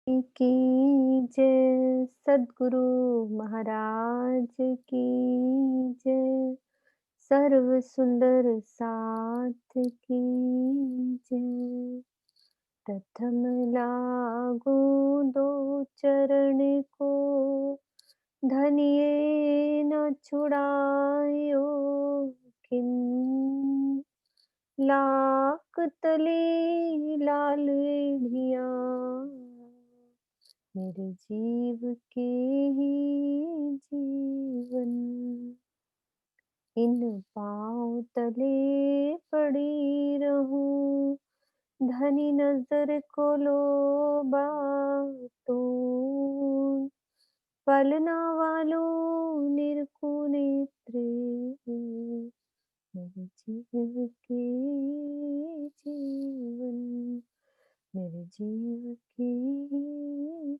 की जय, सद्गुरु महाराज की जय, सर्व सुंदर साथ की जय। प्रथम लागू दो चरण को, धनिये न छुड़ायो किन, लाख तले लाल ढिया, मेरे जीव के ही जीवन। इन पाँव तले पड़ी रहूं, धनी नजर को लोबा तू, पलना वालों निरखूं नेत्रे, मेरे जीव के जीवन, मेरे जीव के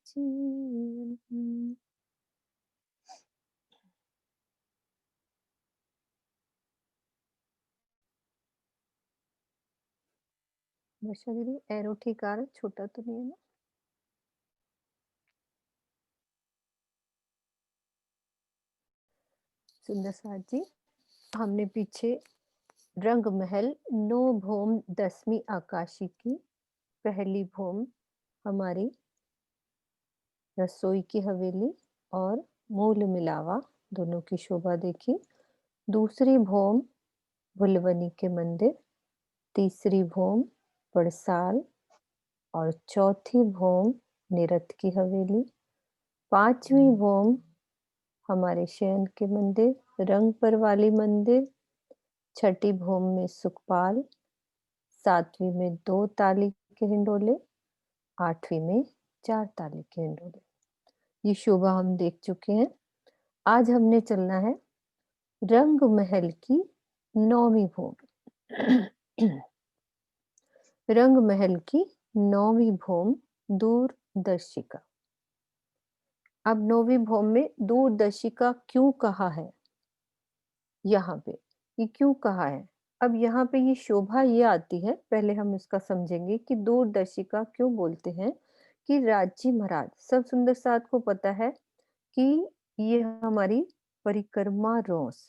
जीवन। वर्षा दीदी, एरो ठीक आ रहा है? छोटा तो नहीं है ना? सुंदर साथ जी, हमने पीछे रंग महल नो भौम 10वीं आकाशी की पहली भौम हमारी रसोई की हवेली और मूल मिलावा दोनों की शोभा देखी। दूसरी भौम भुलवनी के मंदिर, तीसरी भौम पड़साल और चौथी भौम निरत की हवेली, पांचवी भौम हमारे शयन के मंदिर, रंगपर वाली मंदिर, छठी भौम में सुखपाल, सातवीं में 2 ताली के हिंडोले, आठवीं में 4 ताली के हिंडोले। ये शोभा हम देख चुके हैं। आज हमने चलना है रंग महल की 9वीं भौम। रंग महल की 9वीं भौम दूरदर्शिका। अब 9वीं भौम में दूरदर्शिका क्यों कहा है? यहाँ पे ये क्यों कहा है? अब यहाँ पे ये शोभा ये आती है, पहले हम इसका समझेंगे कि दूरदर्शिका क्यों बोलते हैं। कि राजी महाराज सब सुंदर साथ को पता है कि ये हमारी परिक्रमा रोस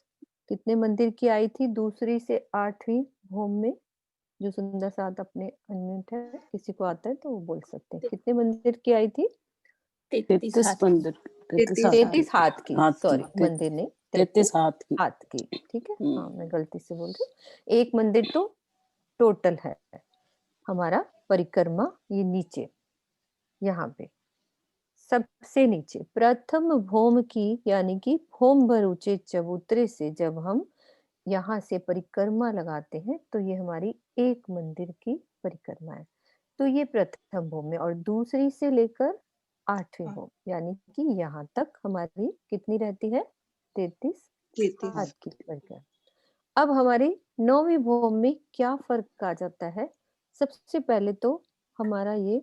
कितने मंदिर की आई थी दूसरी से 8वीं भौम में? जो सुंदर साथ अपने अनम्यूट है, किसी को आता है तो वो बोल सकते हैं। कितने मंदिर की आई थी? 33 मंदिर, 33 हाथ की, सॉरी मंदिर नहीं, 33 हाथ की। ठीक है, हाँ मैं गलती से बोल रही। एक मंदिर तो टोटल है हमारा परिक्रमा, ये नीचे यहाँ पे सबसे नीचे प्रथम भौम की, यानी कि भौम भर ऊंचे चबूतरे से जब हम यहाँ से परिक्रमा लगाते हैं तो ये हमारी एक मंदिर की परिक्रमा है। तो ये प्रथम भौम में, और दूसरी से लेकर 8वीं भौम यानी कि यहाँ तक हमारी कितनी रहती है? 33 हाथ की परिक्रमा। अब हमारी 9वीं भौम में क्या फर्क आ जाता है? सबसे पहले तो हमारा ये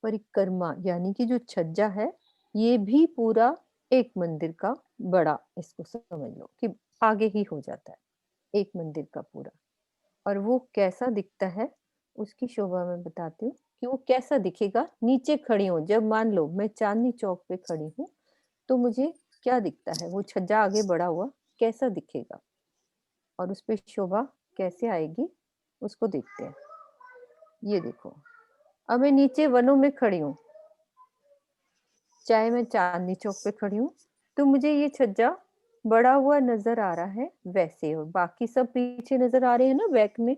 परिक्रमा यानी कि जो छज्जा है ये भी पूरा एक मंदिर का बड़ा, इसको समझ लो कि आगे ही हो जाता है एक मंदिर का पूरा। और वो कैसा दिखता है उसकी शोभा मैं बताती हूँ कि वो कैसा दिखेगा। नीचे खड़ी हूँ, जब मान लो मैं चांदनी चौक पे खड़ी हूँ तो मुझे क्या दिखता है? वो छज्जा आगे बढ़ा हुआ कैसा दिखेगा और उस पे शोभा कैसे आएगी उसको देखते हैं। ये देखो, अब मैं नीचे वनों में खड़ी हूँ, चाहे मैं चांदनी चौक पे खड़ी हूँ तो मुझे ये छज्जा बड़ा हुआ नजर आ रहा है वैसे, और बाकी सब पीछे नजर आ रहे हैं ना बैक में,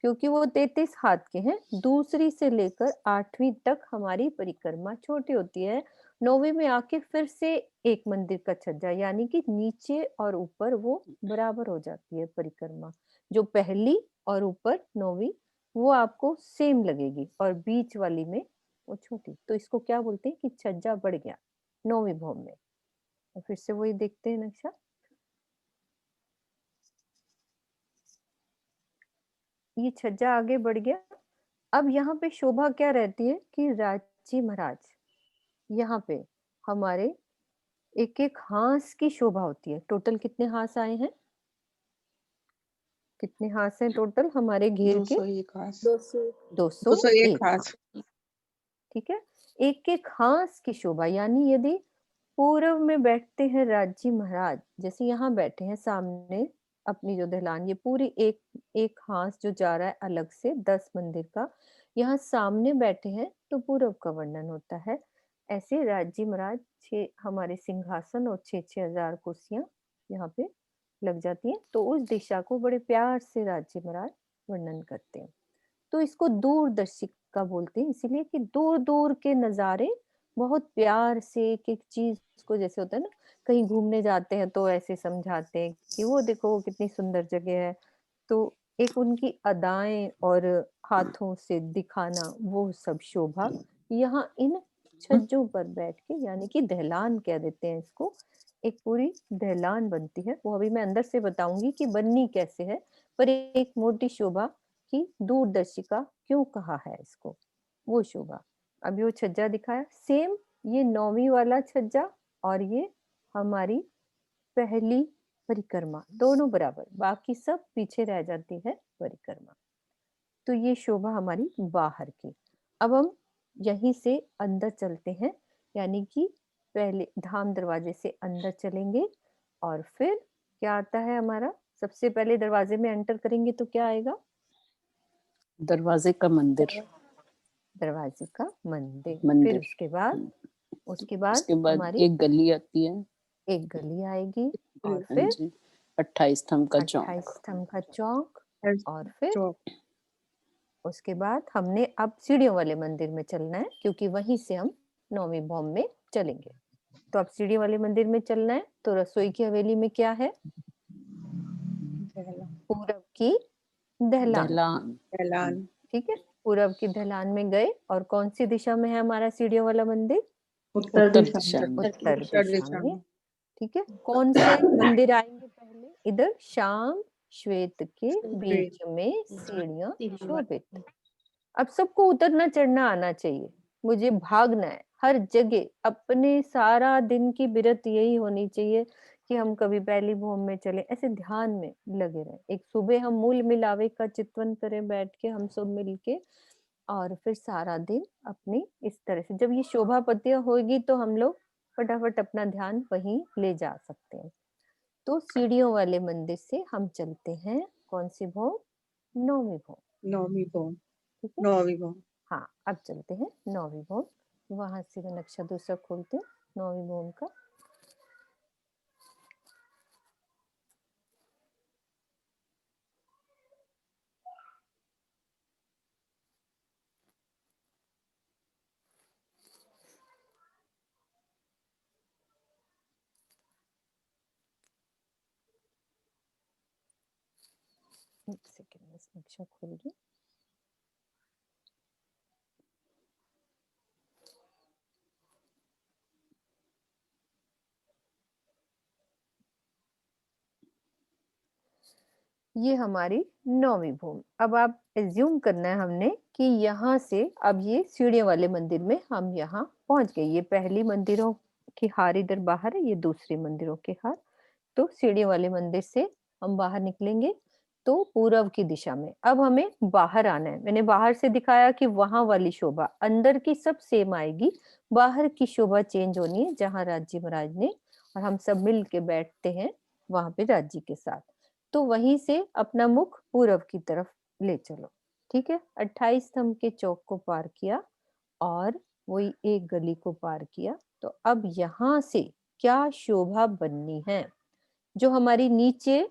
क्योंकि वो 33 हाथ के हैं। दूसरी से लेकर 8वीं तक हमारी परिक्रमा छोटी होती है। 9वीं में आके फिर से एक मंदिर का छज्जा, यानी कि नीचे और ऊपर वो बराबर हो जाती है परिक्रमा। जो पहली और ऊपर 9वीं वो आपको सेम लगेगी और बीच वाली में वो छोटी। तो इसको क्या बोलते हैं कि छज्जा बढ़ गया 9वीं भौम में। और फिर से वही देखते हैं नक्शा। ये छज्जा आगे बढ़ गया। अब यहाँ पे शोभा क्या रहती है कि राजी महाराज यहाँ पे हमारे एक एक हांस की शोभा होती है। टोटल कितने हांस आए हैं? कितने हांस हैं टोटल हमारे घेर के? 201 हाथ। 201 हाथ। ठीक है। एक एक हांस की शोभा, यानी यदि पूर्व में बैठते हैं राज्य महाराज, जैसे यहाँ बैठे हैं सामने अपनी जो दहलान, ये पूरी एक एक हांस जो जा रहा है अलग से 10 मंदिर का, यहाँ सामने बैठे हैं तो पूर्व का वर्णन होता है। ऐसे राज्य महाराज 6 हमारे सिंहासन और 6-6 हजार कुर्सियां यहाँ पे लग जाती हैं, तो उस दिशा को बड़े प्यार से राज्य महाराज वर्णन करते हैं। तो इसको दूरदर्शिका बोलते हैं, इसीलिए कि दूर-दूर के नज़ारे बहुत प्यार से एक-एक चीज़ को, जैसे होता है ना, कहीं घूमने जाते हैं तो ऐसे समझाते हैं कि वो देखो वो कितनी सुंदर जगह है। तो एक उनकी अदाएँ और हाथों से दिखाना वो सब शोभा यहाँ इन छज्जों पर बैठ के, यानी कि दहलान कह देते हैं इसको, एक पूरी दहलान बनती है। वो अभी मैं अंदर से बताऊँगी कि बननी कैसे है, पर एक मोटी शोभा की दूरदर्शिका क्यों कहा है इसको, वो शोभा। अभी वो छज्जा दिखाया, सेम ये 9वीं वाला छज्जा और ये हमारी पहली परिक्रमा, दोनों बराबर, बाकी सब पीछे रह जाती है परिक्रमा। तो ये शोभा हमारी बाहर की। अब हम यहीं से अंदर चलते हैं, यानी कि पहले धाम दरवाजे से अंदर चलेंगे और फिर क्या आता है हमारा, सबसे पहले दरवाजे में एंटर करेंगे तो क्या आएगा? दरवाजे का मंदिर। दरवाजे का मंदिर। फिर मंदिर। उसके बाद उसके बाद हमारी एक गली आती है। एक गली आएगी और हाँ फिर जी, 28 स्तंभ का 28 चौक। स्तंभ का चौक। और फिर चौक। उसके बाद हमने अब सीढ़ियों वाले मंदिर में चलना है, क्योंकि वहीं से हम 9वीं भौम में चलेंगे। तो अब सीढ़ी वाले मंदिर में चलना है, तो रसोई की हवेली में क्या है? पूरब की दहलान। दहलान। दहलान। ठीक है, पूरब की दहलान में गए और कौन सी दिशा में है हमारा सीढ़ियों वाला मंदिर? उत्तर उत्तर दिशा दिशा में। उत्तर दिशा दिशा में। में। ठीक है, कौन से मंदिर आएंगे पहले? इधर श्याम श्वेत के बीच में सीढ़ियां शोभित। अब सबको उतरना चढ़ना आना चाहिए, मुझे भागना है हर जगह, अपने सारा दिन की बिरत यही होनी चाहिए कि हम कभी पहली भूम में चले, ऐसे ध्यान में लगे रहें। एक सुबह हम मूल मिलावे का चिंतन करें बैठ के हम सब मिलके, और फिर सारा दिन अपनी इस तरह से, जब ये शोभा पत्तियां होगी तो हम लोग फटाफट अपना ध्यान वहीं ले जा सकते हैं। तो सीढ़ियों वाले मंदिर से हम चलते हैं कौन सी भौम? 9वीं भौम। 9वीं भौम। ठीक है, 9वीं भौम। हाँ अब चलते हैं 9वीं भौम। वहां से मैं नक्शा दूसरा खोलती हूँ 9वीं भौम का। एक सेकेंड में नक्शा खोल रही हूँ। ये हमारी 9वीं भूमि। अब आप एज्यूम करना है हमने कि यहाँ से अब ये सीढ़ियों वाले मंदिर में हम यहाँ पहुंच गए। ये पहली मंदिरों की हार इधर बाहर है, ये दूसरी मंदिरों के हार। तो सीढ़ियों वाले मंदिर से हम बाहर निकलेंगे तो पूर्व की दिशा में। अब हमें बाहर आना है, मैंने बाहर से दिखाया कि वहां वाली शोभा, अंदर की सब सेम आएगी, बाहर की शोभा चेंज होनी है, जहां राज्य महाराज ने और हम सब मिल के बैठते हैं वहां पे राज्य के साथ। तो वहीं से अपना मुख पूरब की तरफ ले चलो। ठीक है, 28 स्तंभ के चौक को पार किया और वही एक गली को पार किया। तो अब यहाँ से क्या शोभा बननी है, जो हमारी नीचे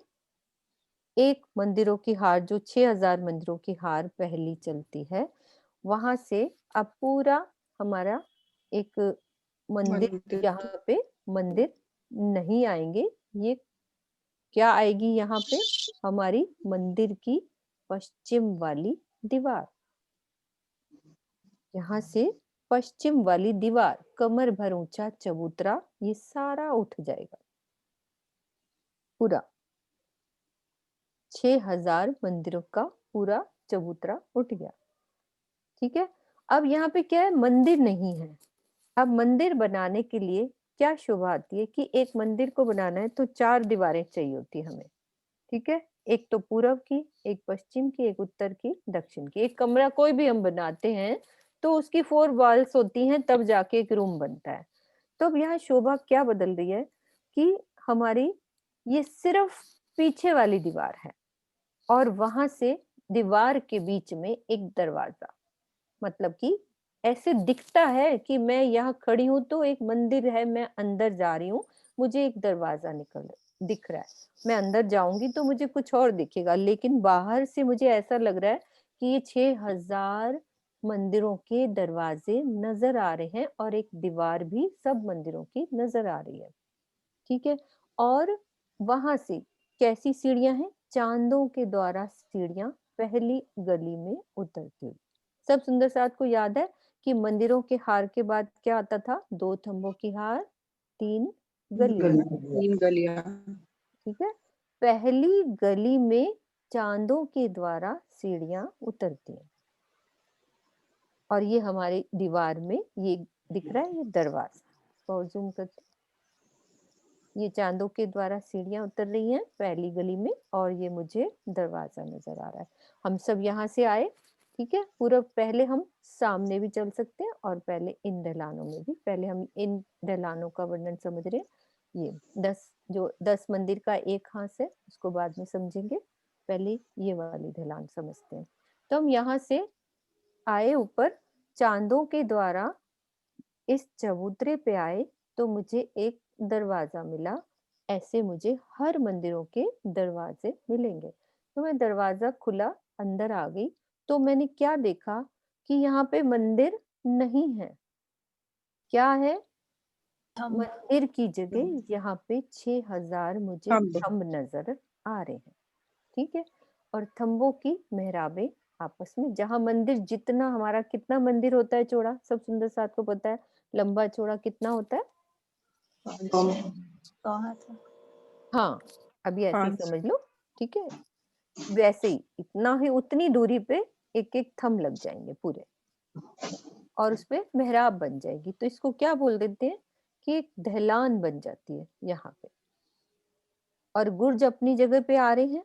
एक मंदिरों की हार, जो 6000 मंदिरों की हार पहली चलती है, वहां से अब पूरा हमारा एक मंदिर, मंदिर। यहाँ पे मंदिर नहीं आएंगे। ये क्या आएगी यहाँ पे? हमारी मंदिर की पश्चिम वाली दीवार। यहाँ से पश्चिम वाली दीवार, कमर भर ऊंचा चबूतरा, ये सारा उठ जाएगा पूरा। 6000 मंदिरों का पूरा चबूतरा उठ गया। ठीक है, अब यहाँ पे क्या है? मंदिर नहीं है। अब मंदिर बनाने के लिए क्या शोभा आती है कि एक मंदिर को बनाना है तो 4 दीवारें चाहिए होती है हमें। ठीक है, एक तो पूरब की, एक पश्चिम की, एक उत्तर की, दक्षिण की। एक कमरा कोई भी हम बनाते हैं तो उसकी 4 वॉल्स होती हैं, तब जाके एक रूम बनता है। तो अब यहाँ शोभा क्या बदल रही है कि हमारी ये सिर्फ पीछे वाली दीवार है और वहां से दीवार के बीच में एक दरवाजा, मतलब कि ऐसे दिखता है कि मैं यहाँ खड़ी हूँ तो एक मंदिर है, मैं अंदर जा रही हूँ, मुझे एक दरवाजा दिख रहा है। मैं अंदर जाऊंगी तो मुझे कुछ और दिखेगा, लेकिन बाहर से मुझे ऐसा लग रहा है कि ये 6000 मंदिरों के दरवाजे नजर आ रहे हैं और एक दीवार भी सब मंदिरों की नजर आ रही है। ठीक है। और वहां से कैसी सीढ़ियां हैं? चांदों के द्वारा सीढ़ियां पहली गली में उतरती हुई। सब सुंदर साथ को याद है कि मंदिरों के हार के बाद क्या आता था? 2 थंबों की हार, 3 गलियां। 3 गलियां। ठीक है। पहली गली में चांदों के द्वारा सीढ़ियां उतरती हैं और ये हमारी दीवार में ये दिख रहा है, ये दरवाजा। और जूम करते, ये चांदों के द्वारा सीढ़ियां उतर रही हैं पहली गली में और ये मुझे दरवाजा नजर आ रहा है। हम सब यहाँ से आए। ठीक है। पूरा पहले हम सामने भी चल सकते हैं और पहले इन ढलानों में भी। पहले हम इन ढलानों का वर्णन समझ रहे हैं। ये 10 मंदिर का एक हाथ है, उसको बाद में समझेंगे। पहले ये वाली ढलान समझते हैं। तो हम यहाँ से आए ऊपर, चांदों के द्वारा इस चबूतरे पे आए तो मुझे एक दरवाजा मिला। ऐसे मुझे हर मंदिरों के दरवाजे मिलेंगे। तो मैं दरवाजा खुला, अंदर आ गई तो मैंने क्या देखा कि यहाँ पे मंदिर नहीं है। क्या है? मंदिर की जगह यहाँ पे 6000 मुझे थंब नजर आ रहे हैं। ठीक है। और थंबों की मेहराबें आपस में, जहां मंदिर जितना हमारा, कितना मंदिर होता है चौड़ा? सब सुंदर साथ को पता है, लंबा चौड़ा कितना होता है? 100 हाथ। हाँ, अभी ऐसे ही 5। समझ लो। ठीक है। वैसे ही इतना ही, उतनी दूरी पे एक एक थंब लग जाएंगे पूरे और उसपे मेहराब बन जाएगी। तो इसको क्या बोल देते हैं कि एक ढलान बन जाती है यहाँ पे। और गुर्ज अपनी जगह पे आ रहे हैं।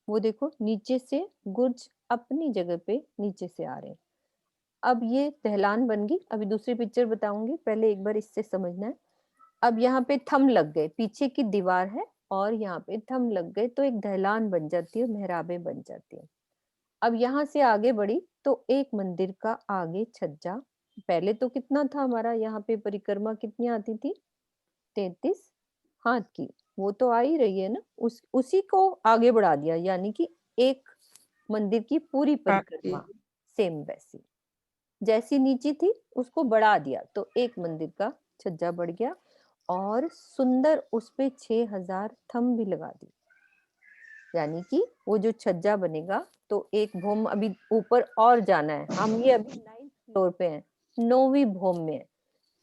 वो देखो नीचे से गुर्ज अपनी जगह पे नीचे से आ रहे हैं। अब ये ढलान बन गई। अभी दूसरी पिक्चर बताऊंगी, पहले एक बार इससे समझना है। अब यहाँ पे थंब लग गए, पीछे की दीवार है और यहाँ पे थंब लग गए तो एक ढलान बन जाती है, मेहराबें बन जाती है। अब यहाँ से आगे बढ़ी तो एक मंदिर का आगे छज्जा, पहले तो कितना था हमारा यहाँ पे परिक्रमा कितनी आती थी? 33 हाथ की। वो तो आ ही रही है ना, उसी को आगे बढ़ा दिया, यानी कि एक मंदिर की पूरी परिक्रमा सेम वैसी जैसी नीचे थी उसको बढ़ा दिया तो एक मंदिर का छज्जा बढ़ गया और सुंदर उस पे 6000 थंब भी लगा दी। यानी कि वो जो छज्जा बनेगा तो एक भौम, अभी ऊपर और जाना है, हम ये अभी 9th फ्लोर पे हैं, 9वीं भौम में है।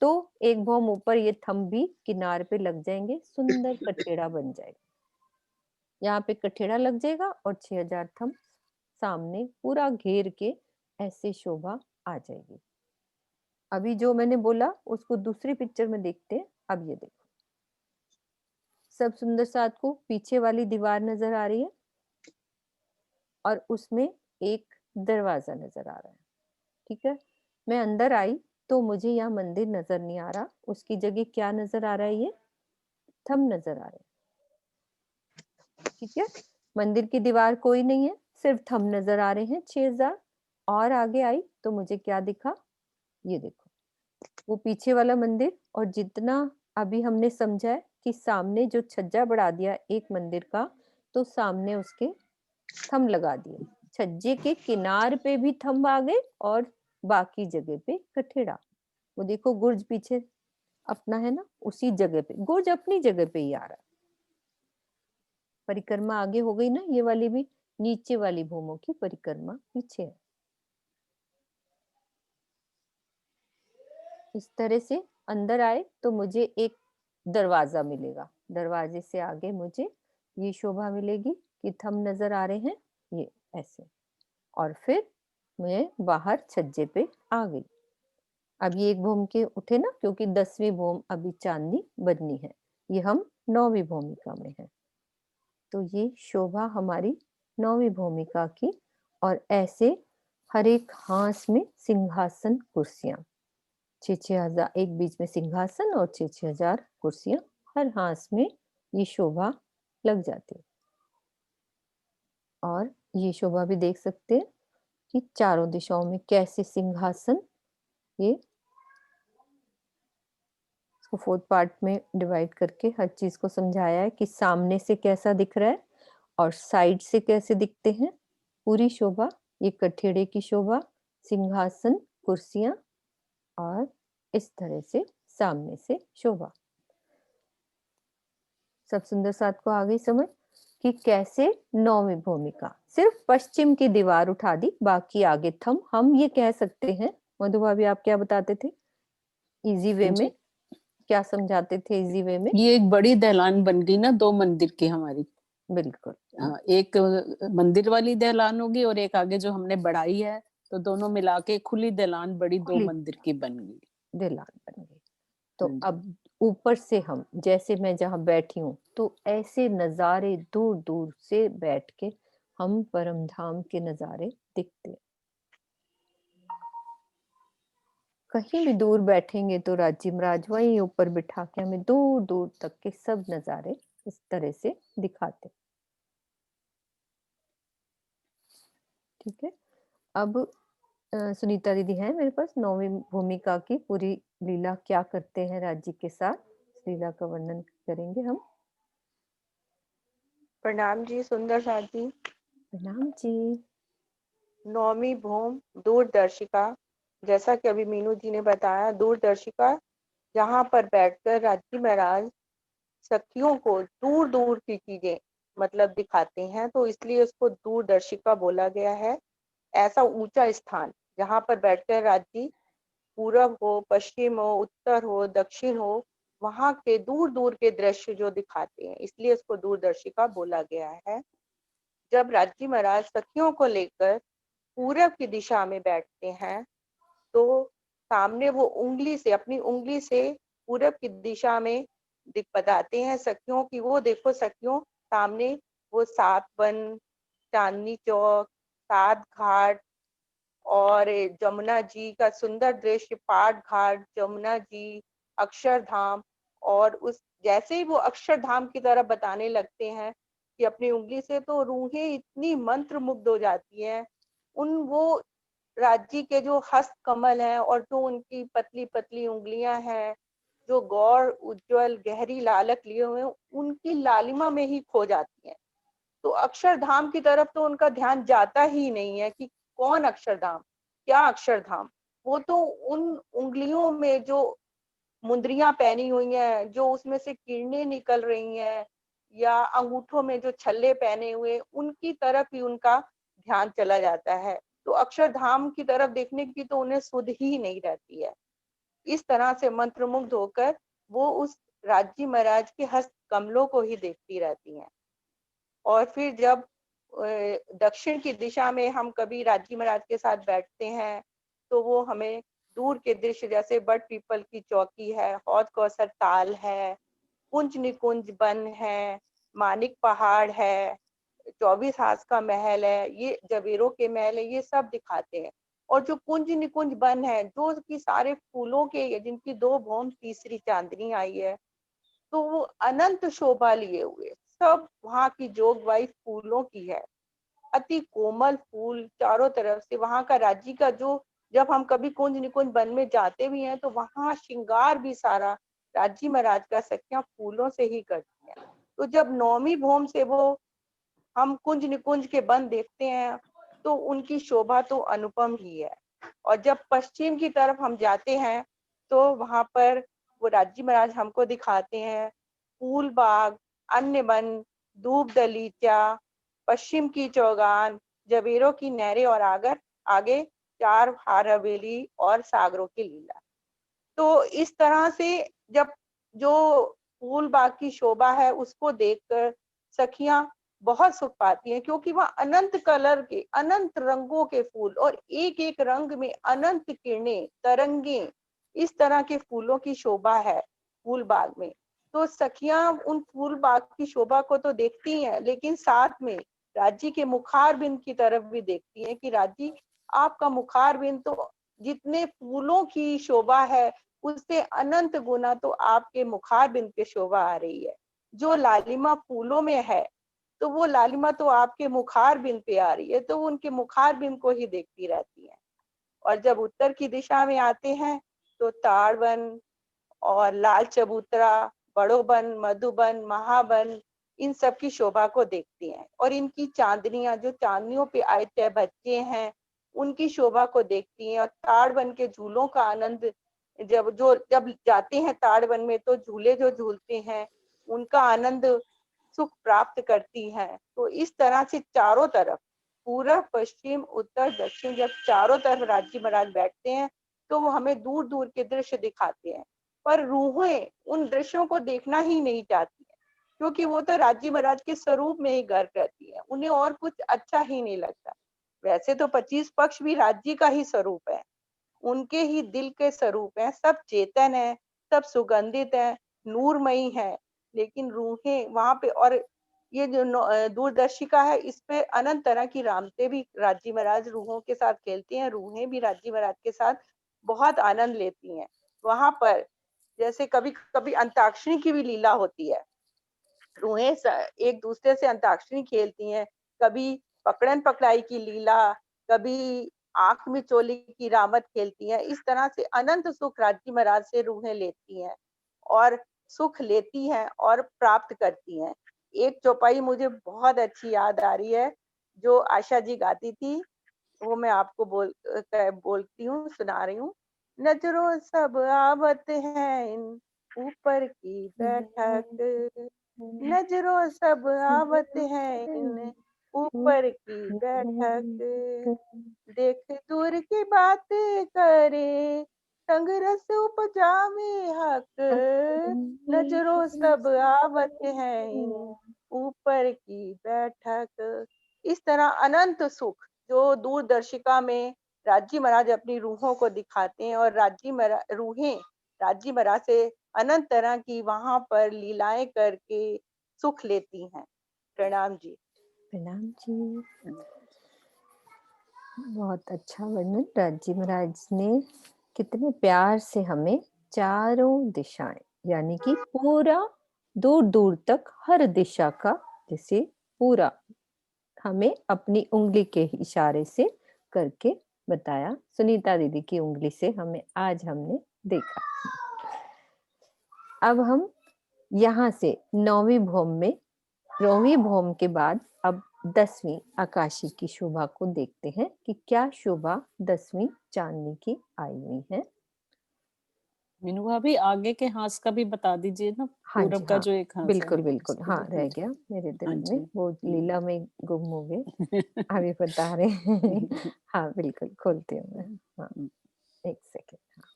तो एक भौम ऊपर ये थंब भी किनार पे लग जाएंगे, सुंदर कठेड़ा बन जाएगा। यहाँ पे कठेड़ा लग जाएगा और 6000 थंब सामने पूरा घेर के ऐसे शोभा आ जाएगी। अभी जो मैंने बोला उसको दूसरी पिक्चर में देखते हैं। अब ये देखो, सब सुंदर साथ को पीछे वाली दीवार नजर आ रही है और उसमें एक दरवाजा नजर आ रहा है। ठीक है। मैं अंदर आई तो मुझे यहाँ मंदिर नजर नहीं आ रहा, उसकी जगह क्या नजर आ रहा है? ये थंब नजर आ रहे हैं। ठीक है। मंदिर की दीवार कोई नहीं है, सिर्फ थंब नजर आ रहे हैं 6000। और आगे आई तो मुझे क्या दिखा? ये देखो, वो पीछे वाला मंदिर। और जितना अभी हमने समझा है कि सामने जो छज्जा बढ़ा दिया एक मंदिर का, तो सामने उसके थंब लगा दिए, छज्जे के किनार पे भी थंब आ गए और बाकी जगह पे कठेड़ा। वो देखो गुर्ज पीछे अपना है ना, उसी जगह पे गुर्ज अपनी जगह पे ही आ रहा है। परिक्रमा आगे हो गई ना, ये वाली भी, नीचे वाली भूमों की परिक्रमा पीछे है। इस तरह से अंदर आए तो मुझे एक दरवाजा मिलेगा, दरवाजे से आगे मुझे ये शोभा मिलेगी कि थंब नजर आ रहे हैं ये ऐसे। और फिर मैं बाहर छज्जे पे आ गई। अब ये एक भूम के उठे ना, क्योंकि 10वीं भूम अभी चांदनी बदनी है, ये हम 9वीं भूमिका में है। तो ये शोभा हमारी 9वीं भूमिका की। और ऐसे हर एक हांस में सिंहासन कुर्सियां, 6,000 एक बीच में सिंहासन और 6,000 कुर्सियां, हर हांस में ये शोभा लग जाती है। और ये शोभा भी देख सकते हैं कि चारों दिशाओं में कैसे सिंहासन, ये इसको 4th पार्ट में डिवाइड करके हर चीज को समझाया है कि सामने से कैसा दिख रहा है और साइड से कैसे दिखते हैं। पूरी शोभा, ये कठेड़े की शोभा, सिंहासन, कुर्सियां और इस तरह से सामने से शोभा। सब सुंदर साथ को आ गई समझ कि कैसे 9वीं भूमिका सिर्फ पश्चिम की दीवार उठा दी, बाकी आगे थम। हम ये कह सकते हैं, मधु भाभी आप क्या बताते थे इजी वे में, क्या समझाते थे इजी वे में? ये एक बड़ी दहलान बन गई ना 2 मंदिर की हमारी। बिल्कुल। हाँ, एक मंदिर वाली दहलान होगी और एक आगे जो हमने बढ़ाई है, तो दोनों मिला के खुली दहलान बड़ी 2 खुली मंदिर की बन गई। दीवार बन गई। तो हाँ जी। अब ऊपर से हम, जैसे मैं जहाँ बैठी हूँ, तो ऐसे नजारे दूर दूर से बैठ के हम परम धाम के नजारे दिखते हैं। कहीं भी दूर बैठेंगे तो राज्य महाराज वहीं ऊपर बिठा के हमें दूर दूर तक के सब नजारे इस तरह से दिखाते। ठीक है, अब सुनीता दीदी है मेरे पास, 9वीं भूमिका की पूरी लीला क्या करते हैं राज्य के साथ, इस लीला का वर्णन करेंगे हम। प्रणाम जी सुंदर साथ जी। प्रणाम जी। 9वीं भूम दूरदर्शिका, जैसा कि अभी मीनू जी ने बताया, दूरदर्शिका जहाँ पर बैठकर राज्य महाराज सखियों को दूर दूर की चीजें मतलब दिखाते हैं, तो इसलिए उसको दूरदर्शिका बोला गया है। ऐसा ऊंचा स्थान जहाँ पर बैठकर राज्य पूरब हो, पश्चिम हो, उत्तर हो, दक्षिण हो, वहां के दूर दूर के दृश्य जो दिखाते हैं, इसलिए इसको दूरदर्शिका बोला गया है। जब राज्य महाराज सखियों को लेकर पूरब की दिशा में बैठते हैं, तो सामने वो उंगली से, अपनी उंगली से पूरब की दिशा में बताते हैं सखियों की, वो देखो सखियों सामने वो 7 वन, चांदनी चौक, 7 घाट और जमुना जी का सुंदर दृश्य, पाट घाट, जमुना जी, अक्षरधाम। और उस जैसे ही वो अक्षरधाम की तरफ बताने लगते हैं कि अपनी उंगली से, तो रूहें इतनी मंत्र मुग्ध हो जाती हैं। उन वो राज्य के जो हस्त कमल हैं और जो उनकी पतली पतली उंगलियां हैं, जो गौर उज्जवल गहरी लालक लिए हुए हैं, उनकी लालिमा में ही खो जाती हैं। तो अक्षरधाम की तरफ तो उनका ध्यान जाता ही नहीं है कि कौन अक्षरधाम, क्या अक्षरधाम। वो तो उन उंगलियों में जो मुंदरियां पहनी हुई हैं, जो उसमें से किरणें निकल रही हैं, या अंगूठों में जो छल्ले पहने हुए, उनकी तरफ ही उनका ध्यान चला जाता है। तो अक्षरधाम की तरफ देखने की तो उन्हें सुध ही नहीं रहती है। इस तरह से मंत्रमुग्ध होकर वो उस राज्य महाराज के हस्त कमलों को ही देखती रहती हैं। और फिर जब दक्षिण की दिशा में हम कभी राज्य महाराज के साथ बैठते हैं, तो वो हमें दूर के दृश्य, जैसे बट पीपल की चौकी है, हौद कौसर ताल है, कुंज निकुंज वन है, मानिक पहाड़ है, 24 हाथ का महल है, ये जवेरों के महल है, ये सब दिखाते हैं। और जो कुंज निकुंज वन है, जो कि सारे फूलों के, जिनकी 2 भौम तीसरी चांदनी आई है, तो वो अनंत शोभा लिए हुए, सब वहाँ की जोगवाई फूलों की है। अति कोमल फूल चारों तरफ से, वहाँ का राज्य का जो, जब हम कभी कुंज निकुंज वन में जाते भी हैं, तो वहाँ श्रृंगार भी सारा राज्य महाराज का सखियां फूलों से ही करती हैं। तो जब 9वीं भूम से वो हम कुंज निकुंज के वन देखते हैं, तो उनकी शोभा तो अनुपम ही है। और जब पश्चिम की तरफ हम जाते हैं, तो वहां पर वो राज्य महाराज हमको दिखाते हैं फूल बाग, अन्य वन, धूप दलीचा, पश्चिम की चौगान, जबीरों की नहरें, और आगर आगे 4 हार हवेली और सागरों की लीला। तो इस तरह से जब जो फूल बाग की शोभा है, उसको देखकर सखियां बहुत सुख पाती हैं, क्योंकि वह अनंत कलर के, अनंत रंगों के फूल, और एक एक रंग में अनंत किरणें, तरंगे, इस तरह के फूलों की शोभा है फूल बाग में। तो सखियां उन फूल बाग की शोभा को तो देखती हैं, लेकिन साथ में राज्य के मुखार बिंद की तरफ भी देखती हैं कि राज्य आपका मुखारबिंद तो जितने फूलों की शोभा है उससे अनंत गुना तो आपके मुखारबिंद पे शोभा आ रही है। जो लालिमा फूलों में है तो वो लालिमा तो आपके मुखारबिंद पे आ रही है, तो वो उनके मुखारबिंद को ही देखती रहती है। और जब उत्तर की दिशा में आते हैं तो ताड़वन और लाल चबूतरा, बड़ोबन, मधुबन, महाबन, इन सब की शोभा को देखती हैं। और इनकी चांदनियां, जो चांदनियों पे आए बच्चे हैं, उनकी शोभा को देखती हैं। और ताड़वन के झूलों का आनंद जब जाते हैं ताड़वन में, तो झूले जो झूलते हैं उनका आनंद सुख प्राप्त करती हैं। तो इस तरह से चारों तरफ, पूर्व, पश्चिम, उत्तर, दक्षिण, जब चारों तरफ राज्य महाराज बैठते हैं तो वो हमें दूर दूर के दृश्य दिखाते हैं। पर रूहें उन दृश्यों को देखना ही नहीं चाहती है, क्योंकि वो तो राज्य महाराज के स्वरूप में ही गर्क रहती है, उन्हें और कुछ अच्छा ही नहीं लगता। वैसे तो 25 पक्ष भी राज्य का ही स्वरूप है, उनके ही दिल के स्वरूप है, सब चेतन है, सब सुगंधित है, नूरमयी है। लेकिन रूहें वहां पे, और ये जो दूरदर्शिका है, इस पे अनंत तरह की रामते भी राजी महाराज रूहों के साथ खेलती हैं, रूहें भी राजी महाराज के साथ बहुत आनंद लेती हैं। वहां पर जैसे कभी कभी अंताक्षरी की भी लीला होती है, रूहें एक दूसरे से अंताक्षरी खेलती हैं, कभी पकड़न पकड़ाई की लीला, कभी आंख में चोली की रामत खेलती हैं। इस तरह से अनंत सुख राज्य महाराज से रूहें लेती हैं और सुख लेती हैं और प्राप्त करती हैं। एक चौपाई मुझे बहुत अच्छी याद आ रही है, जो आशा जी गाती थी, वो मैं आपको बोलती हूँ, सुना रही हूँ। नजरों सब आवत हैं इन ऊपर की बैठक, नजरों सब आवत हैं इन ऊपर की बैठक, देख दूर की बात करे संग रस उपजावे हक, नजरों सब आवत हैं इन ऊपर की बैठक। इस तरह अनंत सुख जो दूरदर्शिका में राज्य महाराज अपनी रूहों को दिखाते हैं, और रूहें राज्य महाराज से अनंत तरह की वहां पर लीलाएं करके सुख लेती हैं। प्रणाम जी। प्रणाम जी। बहुत अच्छा वर्णन राज्य महाराज ने, कितने प्यार से हमें चारों दिशाएं, यानी कि पूरा दूर दूर तक हर दिशा का, जैसे पूरा हमें अपनी उंगली के इशारे से करके बताया। सुनीता दीदी की उंगली से हमें आज हमने देखा। अब हम यहाँ से 9वीं भौम में, 9वीं भौम के बाद अब 10वीं आकाशी की शोभा को देखते हैं कि क्या शोभा 10वीं चांदनी की आई हुई है। मीनू भाभी आगे के हास का भी बता दीजिए ना, हाँ पूरब जी, का हाँ, जो एक हास बिल्कुल है बिल्कुल, उसको हाँ तो। रह गया मेरे दिल हाँ में, जी। वो लीला में गुम हो गए। अभी बता रहे हैं। हाँ बिल्कुल, खोलती हूँ मैं। हाँ, एक सेकेंड। हाँ,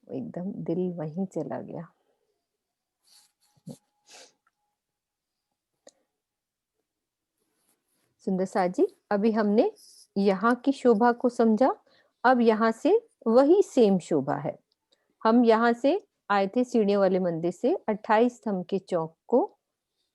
एकदम दिल वहीं चला गया। सुंदर सा जी, अभी हमने यहाँ की शोभा को समझा। अब यहाँ से वही सेम शोभा है। हम यहाँ से आए थे सीढ़ियों वाले मंदिर से, 28 स्तंभ के चौक को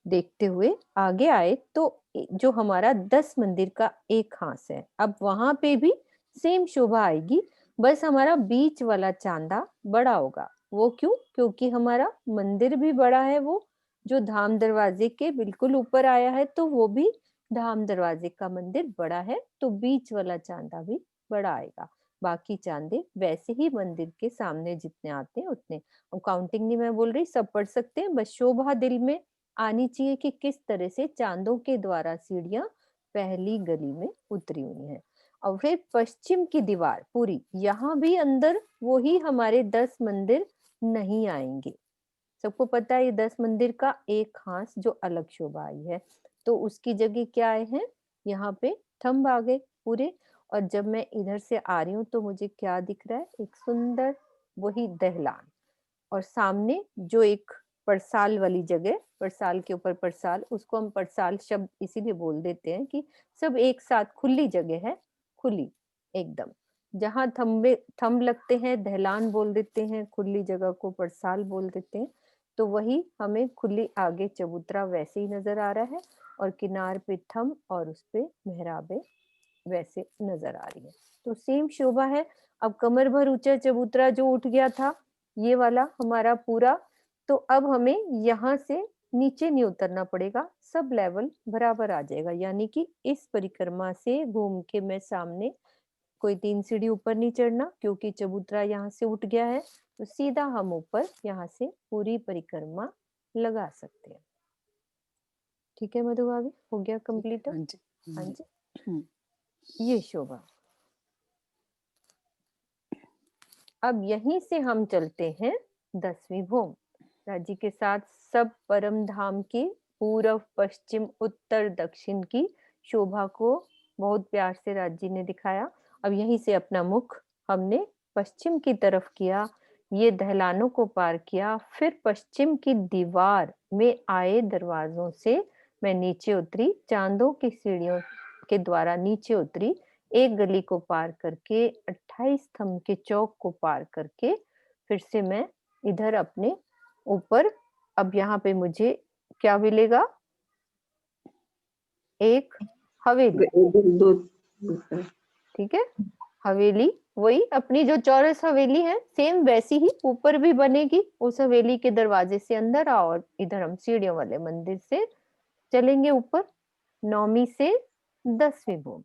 देखते हुए आगे आए तो जो हमारा 10 मंदिर का एक हास है, अब वहां पे भी सेम शोभा आएगी, बस हमारा बीच वाला चांदा बड़ा होगा। वो क्यों? क्योंकि हमारा मंदिर भी बड़ा है, वो जो धाम दरवाजे के बिल्कुल ऊपर आया है, तो वो भी धाम दरवाजे का मंदिर बड़ा है, तो बीच वाला चांदा भी बड़ा आएगा। बाकी चांदे वैसे ही मंदिर के सामने जितने आते हैं उतने, काउंटिंग नहीं मैं बोल रही, सब पढ़ सकते हैं, बस शोभा दिल में आनी चाहिए कि किस तरह से चांदों के द्वारा सीढ़ियां पहली गली में उतरी हुई हैं। और फिर पश्चिम की दीवार पूरी, यहाँ भी अंदर वही हमारे 10 मंदिर नहीं आएंगे। सबको पता है ये 10 मंदिर का एक हास जो अलग शोभा आई है, तो उसकी जगह क्या आए हैं, यहाँ पे थंब आ गए पूरे। और जब मैं इधर से आ रही हूँ तो मुझे क्या दिख रहा है, एक सुंदर वही दहलान, और सामने जो एक परसाल वाली जगह, परसाल के ऊपर परसाल, उसको हम परसाल शब्द इसीलिए बोल देते हैं कि सब एक साथ खुली जगह है, खुली एकदम, जहां थंब लगते हैं दहलान बोल देते हैं, खुली जगह को परसाल बोल देते हैं। तो वही हमें खुली आगे चबूतरा वैसे ही नजर आ रहा है और किनार पे थंब और उस पे मेहराबे वैसे नजर आ रही है। तो सेम शोभा है। अब कमर भर ऊंचा चबूतरा जो उठ गया था, ये वाला हमारा पूरा, तो अब हमें यहाँ से नीचे नहीं उतरना पड़ेगा, सब लेवल बराबर आ जाएगा। यानी कि इस परिक्रमा से घूम के मैं सामने कोई 3 सीढ़ी ऊपर नहीं चढ़ना, क्योंकि चबूतरा यहाँ से उठ गया है, तो सीधा हम ऊपर यहाँ से पूरी परिक्रमा लगा सकते हैं। ठीक है मधु भाभी, हो गया कंप्लीट? हाँ जी। हाँ जी, हम्म, ये शोभा। अब यहीं से हम चलते हैं 10वीं भूमि। राज्य के साथ सब परम धाम की पूर्व पश्चिम उत्तर दक्षिण की शोभा को बहुत प्यार से राज्य ने दिखाया। अब यहीं से अपना मुख हमने पश्चिम की तरफ किया, ये दहलानों को पार किया, फिर पश्चिम की दीवार में आए दरवाजों से मैं नीचे उतरी, चांदों की सीढ़ियों के द्वारा नीचे उतरी, एक गली को पार करके 28 स्तंभ के चौक को पार करके फिर से मैं इधर अपने ऊपर। अब यहाँ पे मुझे क्या मिलेगा? एक हवेली। ठीक है, हवेली वही अपनी जो चौरस हवेली है, सेम वैसी ही ऊपर भी बनेगी। उस हवेली के दरवाजे से अंदर आओ और इधर हम सीढ़ियों वाले मंदिर से चलेंगे ऊपर, 9वीं से 10वीं भूमि।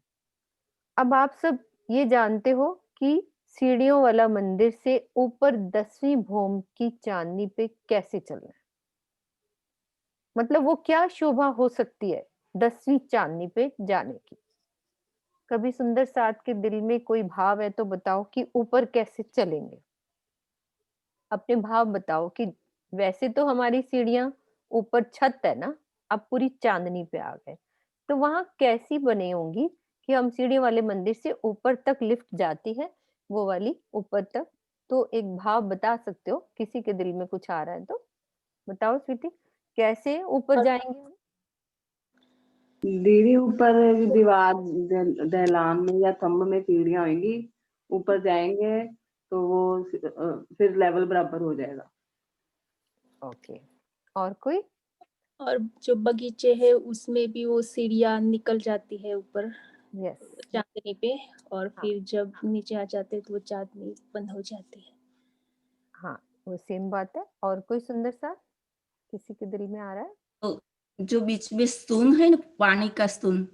अब आप सब ये जानते हो कि सीढ़ियों वाला मंदिर से ऊपर 10वीं भूमि की चांदनी पे कैसे चलना है, मतलब वो क्या शोभा हो सकती है 10वीं चांदनी पे जाने की। कभी सुंदर साथ के दिल में कोई भाव है तो बताओ कि ऊपर कैसे चलेंगे, अपने भाव बताओ कि वैसे तो हमारी सीढ़ियां ऊपर छत है ना, अब पूरी चांदनी पे आ गए, तो वहां कैसी बनी होंगी कि हम सीढ़ी वाले मंदिर से ऊपर तक लिफ्ट जाती है, वो वाली ऊपर तक। तो एक भाव बता सकते हो, किसी के दिल में कुछ आ रहा है तो बताओ स्वीटी, कैसे ऊपर जाएंगे हम? दीदी ऊपर दीवार दहलान में या थंब में सीढ़ियां होंगी, ऊपर जाएंगे तो वो फिर लेवल बराबर हो जाएगा। ओके, और कोई? और जो बगीचे है उसमें भी वो सीढ़ियाँ निकल जाती है ऊपर यस, चांदनी पे, और हाँ फिर जब नीचे आ जाते हैं तो वो चांदनी बंद हो जाती है। हाँ, वो सेम बात है। और कोई सुंदर सा किसी के दिल में आ रहा है? तो जो बीच में स्तून है ना, पानी का स्तून,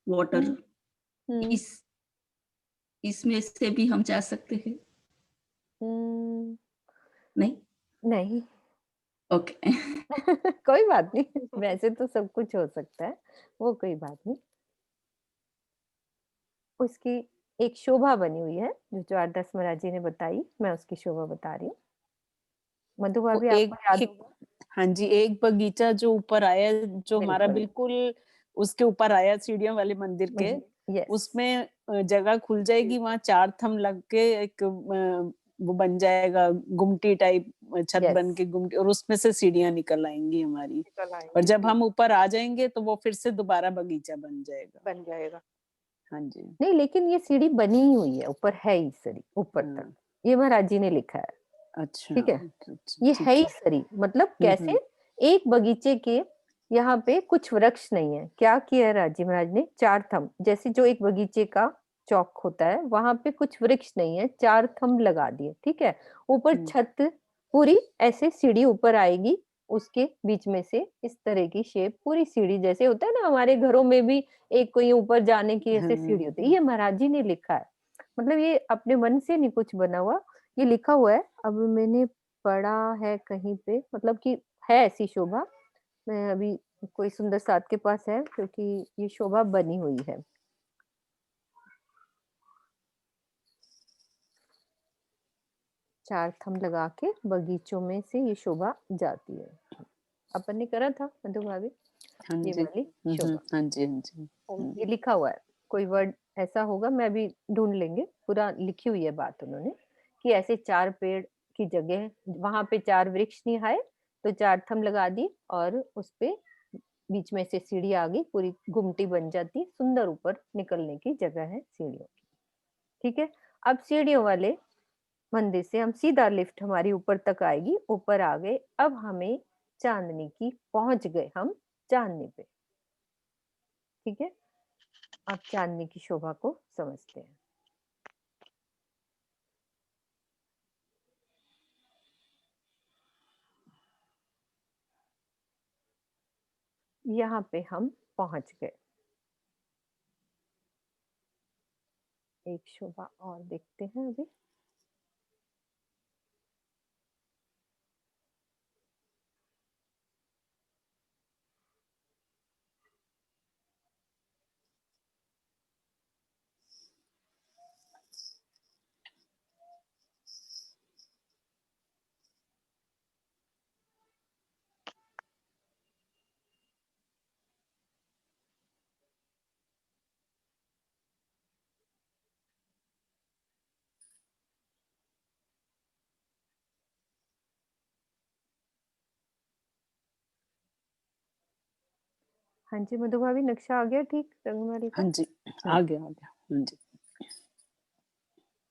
वाटर, हम्म, इस इसमें से भी हम जा सकते हैं? हम्म, नहीं? नहीं। ओके। कोई बात नहीं, वैसे तो सब कुछ हो सकता है, वो कोई बात नहीं। उसकी एक शोभा बनी हुई है जो द्वारदास महाराज जी ने बताई, मैं उसकी शोभा बता रही हूँ। मधु वो भाभी आपको याद होगा? हाँ जी, एक बगीचा जो ऊपर आया, जो हमारा बिल्कुल। बिल्कुल उसके ऊपर आया सीढ़ियों वाले मंदिर के, यस, उसमें जगह खुल जाएगी, वहां 4 थंब लग के एक वो बन जाएगा गुमटी टाइप, छत यस, बन के गुमटी, और उसमें से सीढ़ियां निकल आएंगी हमारी। निकल और आएंगे, जब हम ऊपर आ जाएंगे तो वो फिर से दोबारा बगीचा बन जाएगा। बन जाएगा। हाँ जी। नहीं लेकिन ये सीढ़ी बनी ही हुई है, ऊपर है ही सीढ़ी ऊपर तक, हाँ, ये महाराज जी ने लिखा है। अच्छा, ठीक है, अच्छा, ये ठीक है ही है। सरी, मतलब हम्म, कैसे? एक बगीचे के यहाँ पे कुछ वृक्ष नहीं है, क्या किया है राजी महाराज ने? 4 थंब, जैसे जो एक बगीचे का चौक होता है वहां पे कुछ वृक्ष नहीं है, 4 थंब लगा दिए। ठीक है, ऊपर हम्म, छत पूरी ऐसे सीढ़ी ऊपर आएगी, उसके बीच में से इस तरह की शेप, पूरी सीढ़ी जैसे होता है ना हमारे घरों में भी, एक कोई ऊपर जाने की ऐसे सीढ़ी होती है, ये महाराज जी ने लिखा है। मतलब ये अपने मन से नहीं कुछ बना हुआ, ये लिखा हुआ है। अब मैंने पढ़ा है कहीं पे, मतलब कि है ऐसी शोभा। मैं अभी कोई सुंदर साथ के पास है, क्योंकि ये शोभा बनी हुई है। चार थंब लगा के बगीचों में से ये शोभा जाती है। अपन ने करा था मधु भाभी हाँ ये जी, वाली शोभा, हाँ जी, हाँ जी। ये लिखा हुआ है। कोई वर्ड ऐसा होगा, मैं अभी ढूंढ लेंगे, पूरा लिखी हुई है बात उन्होंने, कि ऐसे 4 पेड़ की जगह वहां पे 4 वृक्ष नहीं आए, तो 4 थंब लगा दी और उस पे बीच में से सीढ़ी आ गई, पूरी गुमटी बन जाती, सुंदर ऊपर निकलने की जगह है सीढ़ियों की। ठीक है, अब सीढ़ियों वाले मंदिर से हम सीधा लिफ्ट हमारी ऊपर तक आएगी, ऊपर आ गए। अब हमें चांदनी की पहुंच गए हम चांदनी पे। ठीक है, अब चांदनी की शोभा को समझते हैं। यहाँ पे हम पहुंच गए। एक शोभा और देखते हैं अभी। हाँ जी मधु भाभी, नक्शा आ गया ठीक रंगमाली का? हाँ जी, आ गया आ गया। हाँ जी।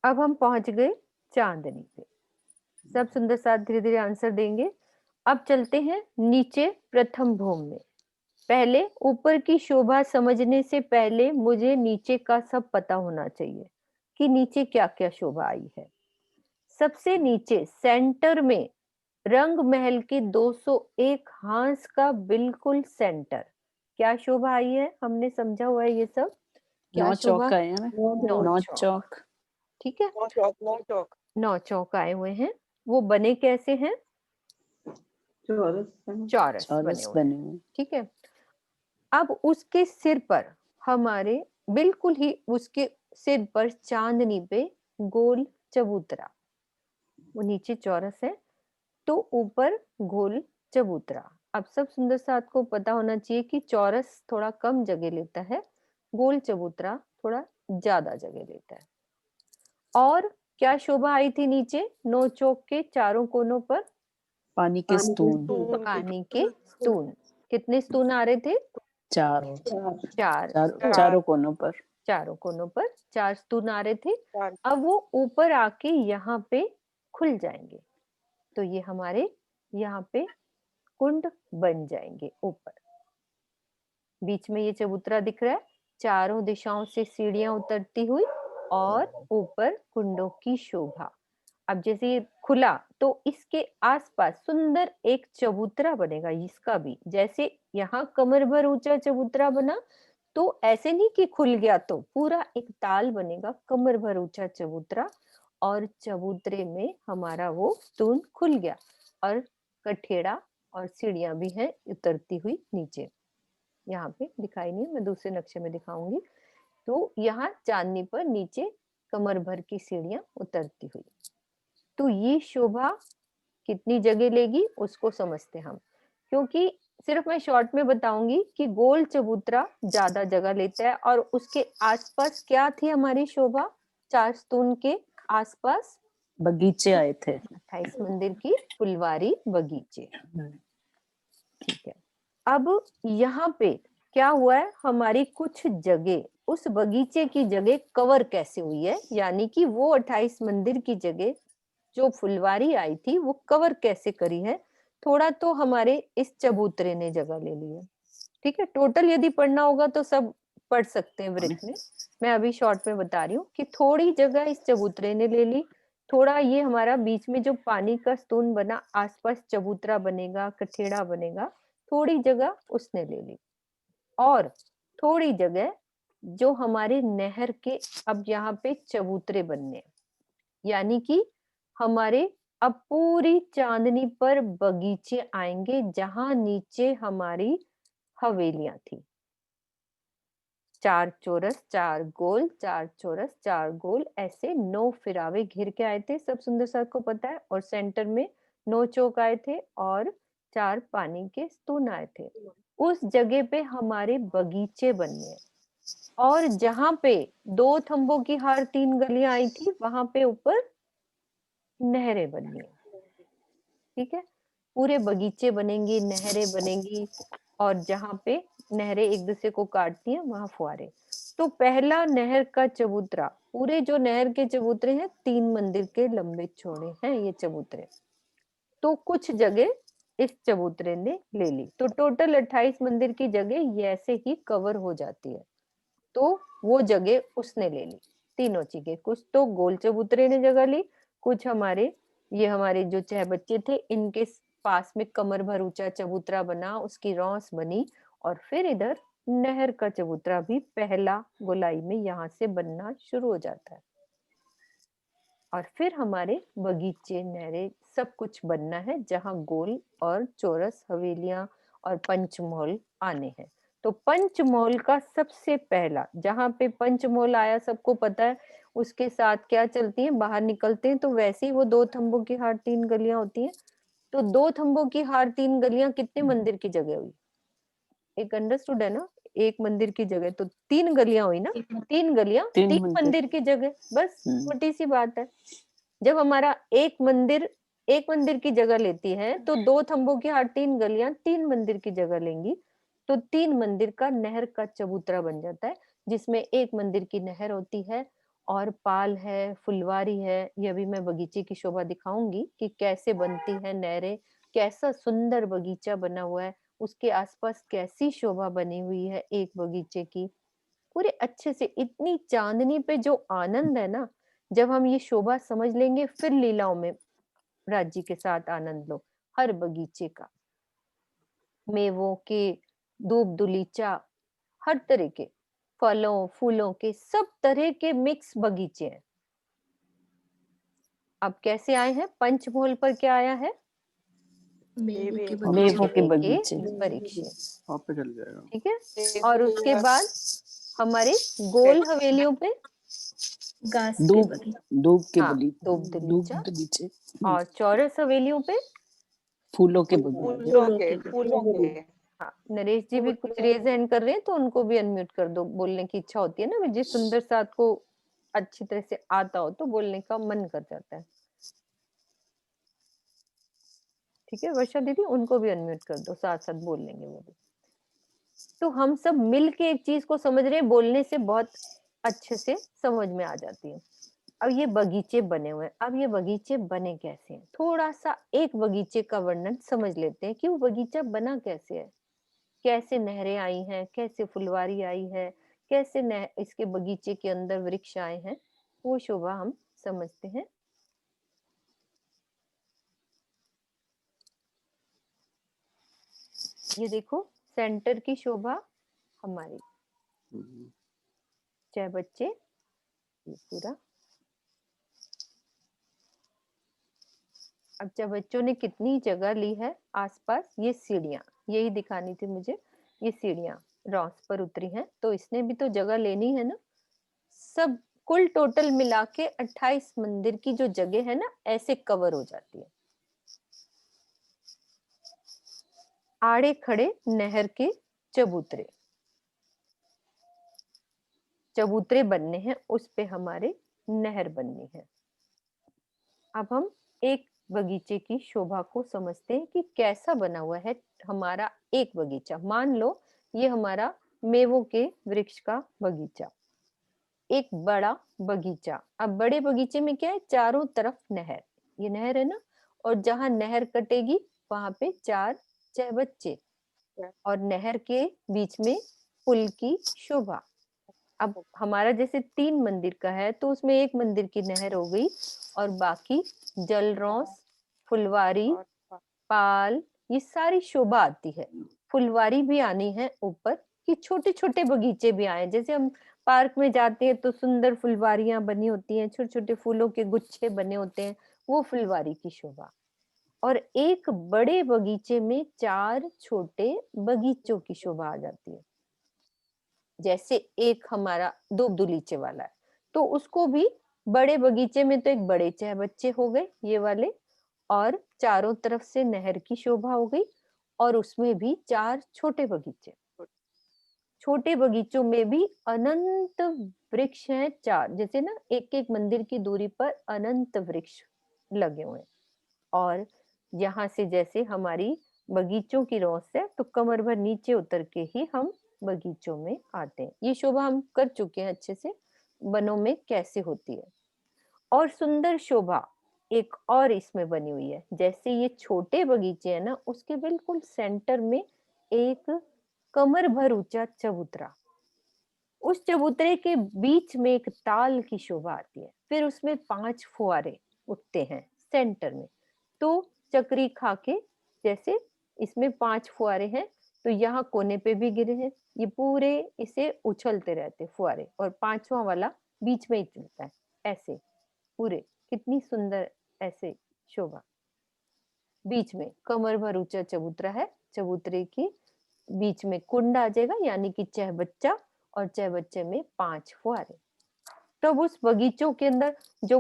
अब हम पहुंच गए चांदनी पे। सब सुंदर साथ धीरे धीरे आंसर देंगे। अब चलते हैं नीचे प्रथम भूम में। पहले ऊपर की शोभा समझने से पहले मुझे नीचे का सब पता होना चाहिए कि नीचे क्या क्या शोभा आई है। सबसे नीचे सेंटर में रंग महल के 201 हांस का बिल्कुल सेंटर क्या शोभा आई है? हमने समझा हुआ है ये सब। क्या नौ शोभा? चौक आए हैं ना, नौ नौ चौक। चौक। ठीक है, 9 चौक 9 चौक। 9 चौक आए हुए हैं। वो बने कैसे हैं? चौरस चौरस बने चौरस हुए हैं। बने हुए। ठीक है, अब उसके सिर पर हमारे बिल्कुल ही उसके सिर पर चांदनी पे गोल चबूतरा। वो नीचे चौरस है तो ऊपर गोल चबूतरा। अब सब सुंदर साथ को पता होना चाहिए कि चौरस थोड़ा कम जगह लेता है, गोल चबूतरा थोड़ा ज्यादा जगह लेता है। और क्या शोभा आई थी नीचे 9 चौक के चारों कोनों पर? पानी के स्तून। स्तून पानी के स्तून। कितने स्तून आ रहे थे? चार, चार स्तून। चारों कोनों पर। चारों कोनों पर 4 स्तून आ रहे थे। चार। अब वो ऊपर आके यहाँ पे खुल जाएंगे तो ये हमारे यहाँ पे कुंड बन जाएंगे ऊपर। बीच में ये चबूतरा दिख रहा है, चारों दिशाओं से सीढ़ियां उतरती हुई और ऊपर कुंडों की शोभा। अब जैसे ये खुला तो इसके आसपास सुंदर एक चबूतरा बनेगा इसका भी। जैसे यहाँ कमर भर ऊंचा चबूतरा बना तो ऐसे नहीं कि खुल गया, तो पूरा एक ताल बनेगा कमर भर ऊंचा चबूतरा और चबूतरे में हमारा वो स्तून खुल गया और कठेड़ा और सीढ़ियां भी हैं उतरती हुई नीचे। यहाँ पे दिखाई नहीं, मैं दूसरे नक्शे में दिखाऊंगी। तो यहाँ चांदनी पर नीचे कमर भर की सीढ़ियां उतरती हुई। तो ये शोभा कितनी जगह लेगी उसको समझते हम, क्योंकि सिर्फ मैं शॉर्ट में बताऊंगी कि गोल चबूतरा ज्यादा जगह लेता है और उसके आसपास क्या थी हमारी शोभा? 4 स्तून के आसपास बगीचे आए थे। 28 मंदिर की फुलवारी बगीचे। ठीक है, अब यहाँ पे क्या हुआ है, हमारी कुछ जगह उस बगीचे की जगह कवर कैसे हुई है, यानी कि वो 28 मंदिर की जगह जो फुलवारी आई थी वो कवर कैसे करी है। थोड़ा तो हमारे इस चबूतरे ने जगह ले ली है। ठीक है, टोटल यदि पढ़ना होगा तो सब पढ़ सकते हैं वृत्त में। मैं अभी शॉर्ट में बता रही हूँ कि थोड़ी जगह इस चबूतरे ने ले ली, थोड़ा ये हमारा बीच में जो पानी का स्तून बना आसपास चबूतरा बनेगा, कठेड़ा बनेगा, थोड़ी जगह उसने ले ली। और थोड़ी जगह जो हमारे नहर के अब यहाँ पे चबूतरे बनने, यानी कि हमारे अब पूरी चांदनी पर बगीचे आएंगे जहां नीचे हमारी हवेलियां थी। 4 चौरस 4 गोल, 4 चौरस 4 गोल, ऐसे 9 फिरावे घिर के आए थे, सब सुंदर सर को पता है। और सेंटर में 9 चौक आए थे और 4 पानी के स्तून आए थे। उस जगह पे हमारे बगीचे बनने, और जहां पे 2 थंबों की हर 3 गलियां आई थी वहां पे ऊपर नहरें बननी है। ठीक है, पूरे बगीचे बनेंगे, नहरें बनेंगी, और जहां पे नहरें एक दूसरे को काटती हैं वहां फुहारे। तो पहला नहर का चबूतरा, पूरे जो नहर के चबूतरे हैं 3 मंदिर के लंबे चौड़े हैं ये चबूतरे। तो कुछ जगह इस चबूतरे ने ले ली, तो टोटल 28 मंदिर की जगह ये ऐसे ही कवर हो जाती है। तो वो जगह उसने ले ली, तीनों चीजें, कुछ तो गोल चबूतरे ने जगह ली, कुछ हमारे जो 6 बच्चे थे इनके पास में कमर भर ऊंचा चबूतरा बना, उसकी रौस बनी, और फिर इधर नहर का चबूतरा भी पहला गोलाई में यहाँ से बनना शुरू हो जाता है। और फिर हमारे बगीचे, नहरें, सब कुछ बनना है, जहाँ गोल और चौरस हवेलियां और पंचमहल आने हैं। तो पंचमहल का सबसे पहला, जहाँ पे पंचमहल आया सबको पता है, उसके साथ क्या चलती है, बाहर निकलते हैं तो वैसे ही वो 2 थंबों की हार 3 गलियां होती हैं। तो 2 थंबों की हार 3 गलियां कितने मंदिर की जगह हुई? एक अंडरस्टूड है ना? एक मंदिर की जगह तो 3 गलियां हुई ना, 3 गलियां 3 3 मंदिर। मंदिर की जगह, बस छोटी सी बात है। जब हमारा एक मंदिर की जगह लेती है, तो 2 थंबों की हार 3 गलियां 3 मंदिर की जगह लेंगी, तो 3 मंदिर का नहर का चबूतरा बन जाता है, जिसमें एक मंदिर की नहर होती है और पाल है, फुलवारी है। ये अभी मैं बगीचे की शोभा दिखाऊंगी कि कैसे बनती है नहरें, कैसा सुंदर बगीचा बना हुआ है, उसके आसपास कैसी शोभा बनी हुई है एक बगीचे की, पूरे अच्छे से। इतनी चांदनी पे जो आनंद है ना, जब हम ये शोभा समझ लेंगे, फिर लीलाओं में राज्य के साथ आनंद लो। हर बगीचे का, मेवों के, दूब दुलीचा, हर तरह के फलों फूलों के, सब तरह के मिक्स बगीचे हैं। अब कैसे आए हैं पंचमहल पर? क्या आया है? मेवों के मेवों मेवों के बगीचे। बगीचे। परीक्षे, वहाँ पे चल जाएगा। ठीक है। और उसके बाद हमारे गोल हवेलियों पे घास के दूब बगीचे। दूब के हाँ, बगीचे। दूब दूब दलीचा। बगीचे। और चौरस हवेलियों पे फूलों के बगीचे। फूलों के हाँ, नरेश जी भी कुछ रेज हैंड कर रहे हैं, तो उनको भी अनम्यूट कर दो। बोलने की इच्छा होती है ना, जिस सुंदर साथ को अच्छी तरह से आता हो तो बोलने का मन कर जाता है। ठीक है वर्षा दीदी, उनको भी अनम्यूट कर दो, साथ साथ बोल लेंगे वो भी। तो हम सब मिल के एक चीज को समझ रहे हैं, बोलने से बहुत अच्छे से समझ में आ जाती है। अब ये बगीचे बने हुए हैं, अब ये बगीचे बने कैसे हैं, थोड़ा सा एक बगीचे का वर्णन समझ लेते हैं कि वो बगीचा बना कैसे है, कैसे नहरें आई हैं, कैसे फुलवारी आई है, कैसे इसके बगीचे के अंदर वृक्ष आए हैं, वो शोभा हम समझते हैं। ये देखो सेंटर की शोभा हमारी, 6 बच्चे, ये पूरा। अब जब बच्चों ने कितनी जगह ली है आसपास, ये सीढ़ियां, यही दिखानी थी मुझे, ये सीढ़ियां रॉस पर उतरी हैं, तो इसने भी तो जगह लेनी है ना। सब कुल टोटल मिला के 28 मंदिर की जो जगह है ना, ऐसे कवर हो जाती है। आड़े खड़े नहर के चबूतरे, चबूतरे बनने हैं, उस पे हमारे नहर बननी है। अब हम एक बगीचे की शोभा को समझते हैं कि कैसा बना हुआ है हमारा एक बगीचा। मान लो ये हमारा मेवों के वृक्ष का बगीचा, एक बड़ा बगीचा। अब बड़े बगीचे में क्या है, चारों तरफ नहर, ये नहर है ना, और जहां नहर कटेगी वहां पे 4 बच्चे, और नहर के बीच में पुल की शोभा। अब हमारा जैसे 3 मंदिर का है, तो उसमें एक मंदिर की नहर हो गई, और बाकी जलरौस, फुलवारी, पाल, ये सारी शोभा आती है। फुलवारी भी आनी है ऊपर, कि छोटे छोटे बगीचे भी आए। जैसे हम पार्क में जाते हैं तो सुंदर फुलवारियां बनी होती हैं, छोटे छोटे फूलों के गुच्छे बने होते हैं, वो फुलवारी की शोभा। और एक बड़े बगीचे में 4 छोटे बगीचों की शोभा आ जाती है। जैसे एक हमारा दूब दुलीचे वाला है, तो उसको भी बड़े बगीचे में तो एक बड़े 6 बच्चे हो गए ये वाले, और चारों तरफ से नहर की शोभा हो गई, और उसमें भी 4 छोटे बगीचे। छोटे बगीचों में भी अनंत वृक्ष हैं 4, जैसे ना एक एक मंदिर की दूरी पर अनंत वृक्ष लगे हुए हैं। और यहाँ से जैसे हमारी बगीचों की रौस है, तो कमर भर नीचे उतर के ही हम बगीचों में आते हैं। ये शोभा हम कर चुके हैं अच्छे से, वनों में कैसे होती है। और सुंदर शोभा एक और इसमें बनी हुई है। जैसे ये छोटे बगीचे हैं ना, उसके बिल्कुल सेंटर में एक कमर भर ऊंचा चबूतरा, उस चबूतरे के बीच में एक ताल की शोभा आती है। फिर उसमें 5 फुहारे उठते हैं सेंटर में। तो चक्री खा के, जैसे इसमें 5 फुहारे हैं, तो यहाँ कोने पे भी गिरे हैं। ये पूरे इसे उछलते रहते फुहारे, और 5वां वाला बीच में ही चलता है ऐसे पूरे। कितनी सुंदर ऐसे शोभा। बीच में कमर भर ऊंचा चबूतरा है, चबूतरे की बीच में कुंड आ जाएगा, यानी कि चहबच्चा, और चहबच्चे में 5 फुहारे। तब उस बगीचों के अंदर जो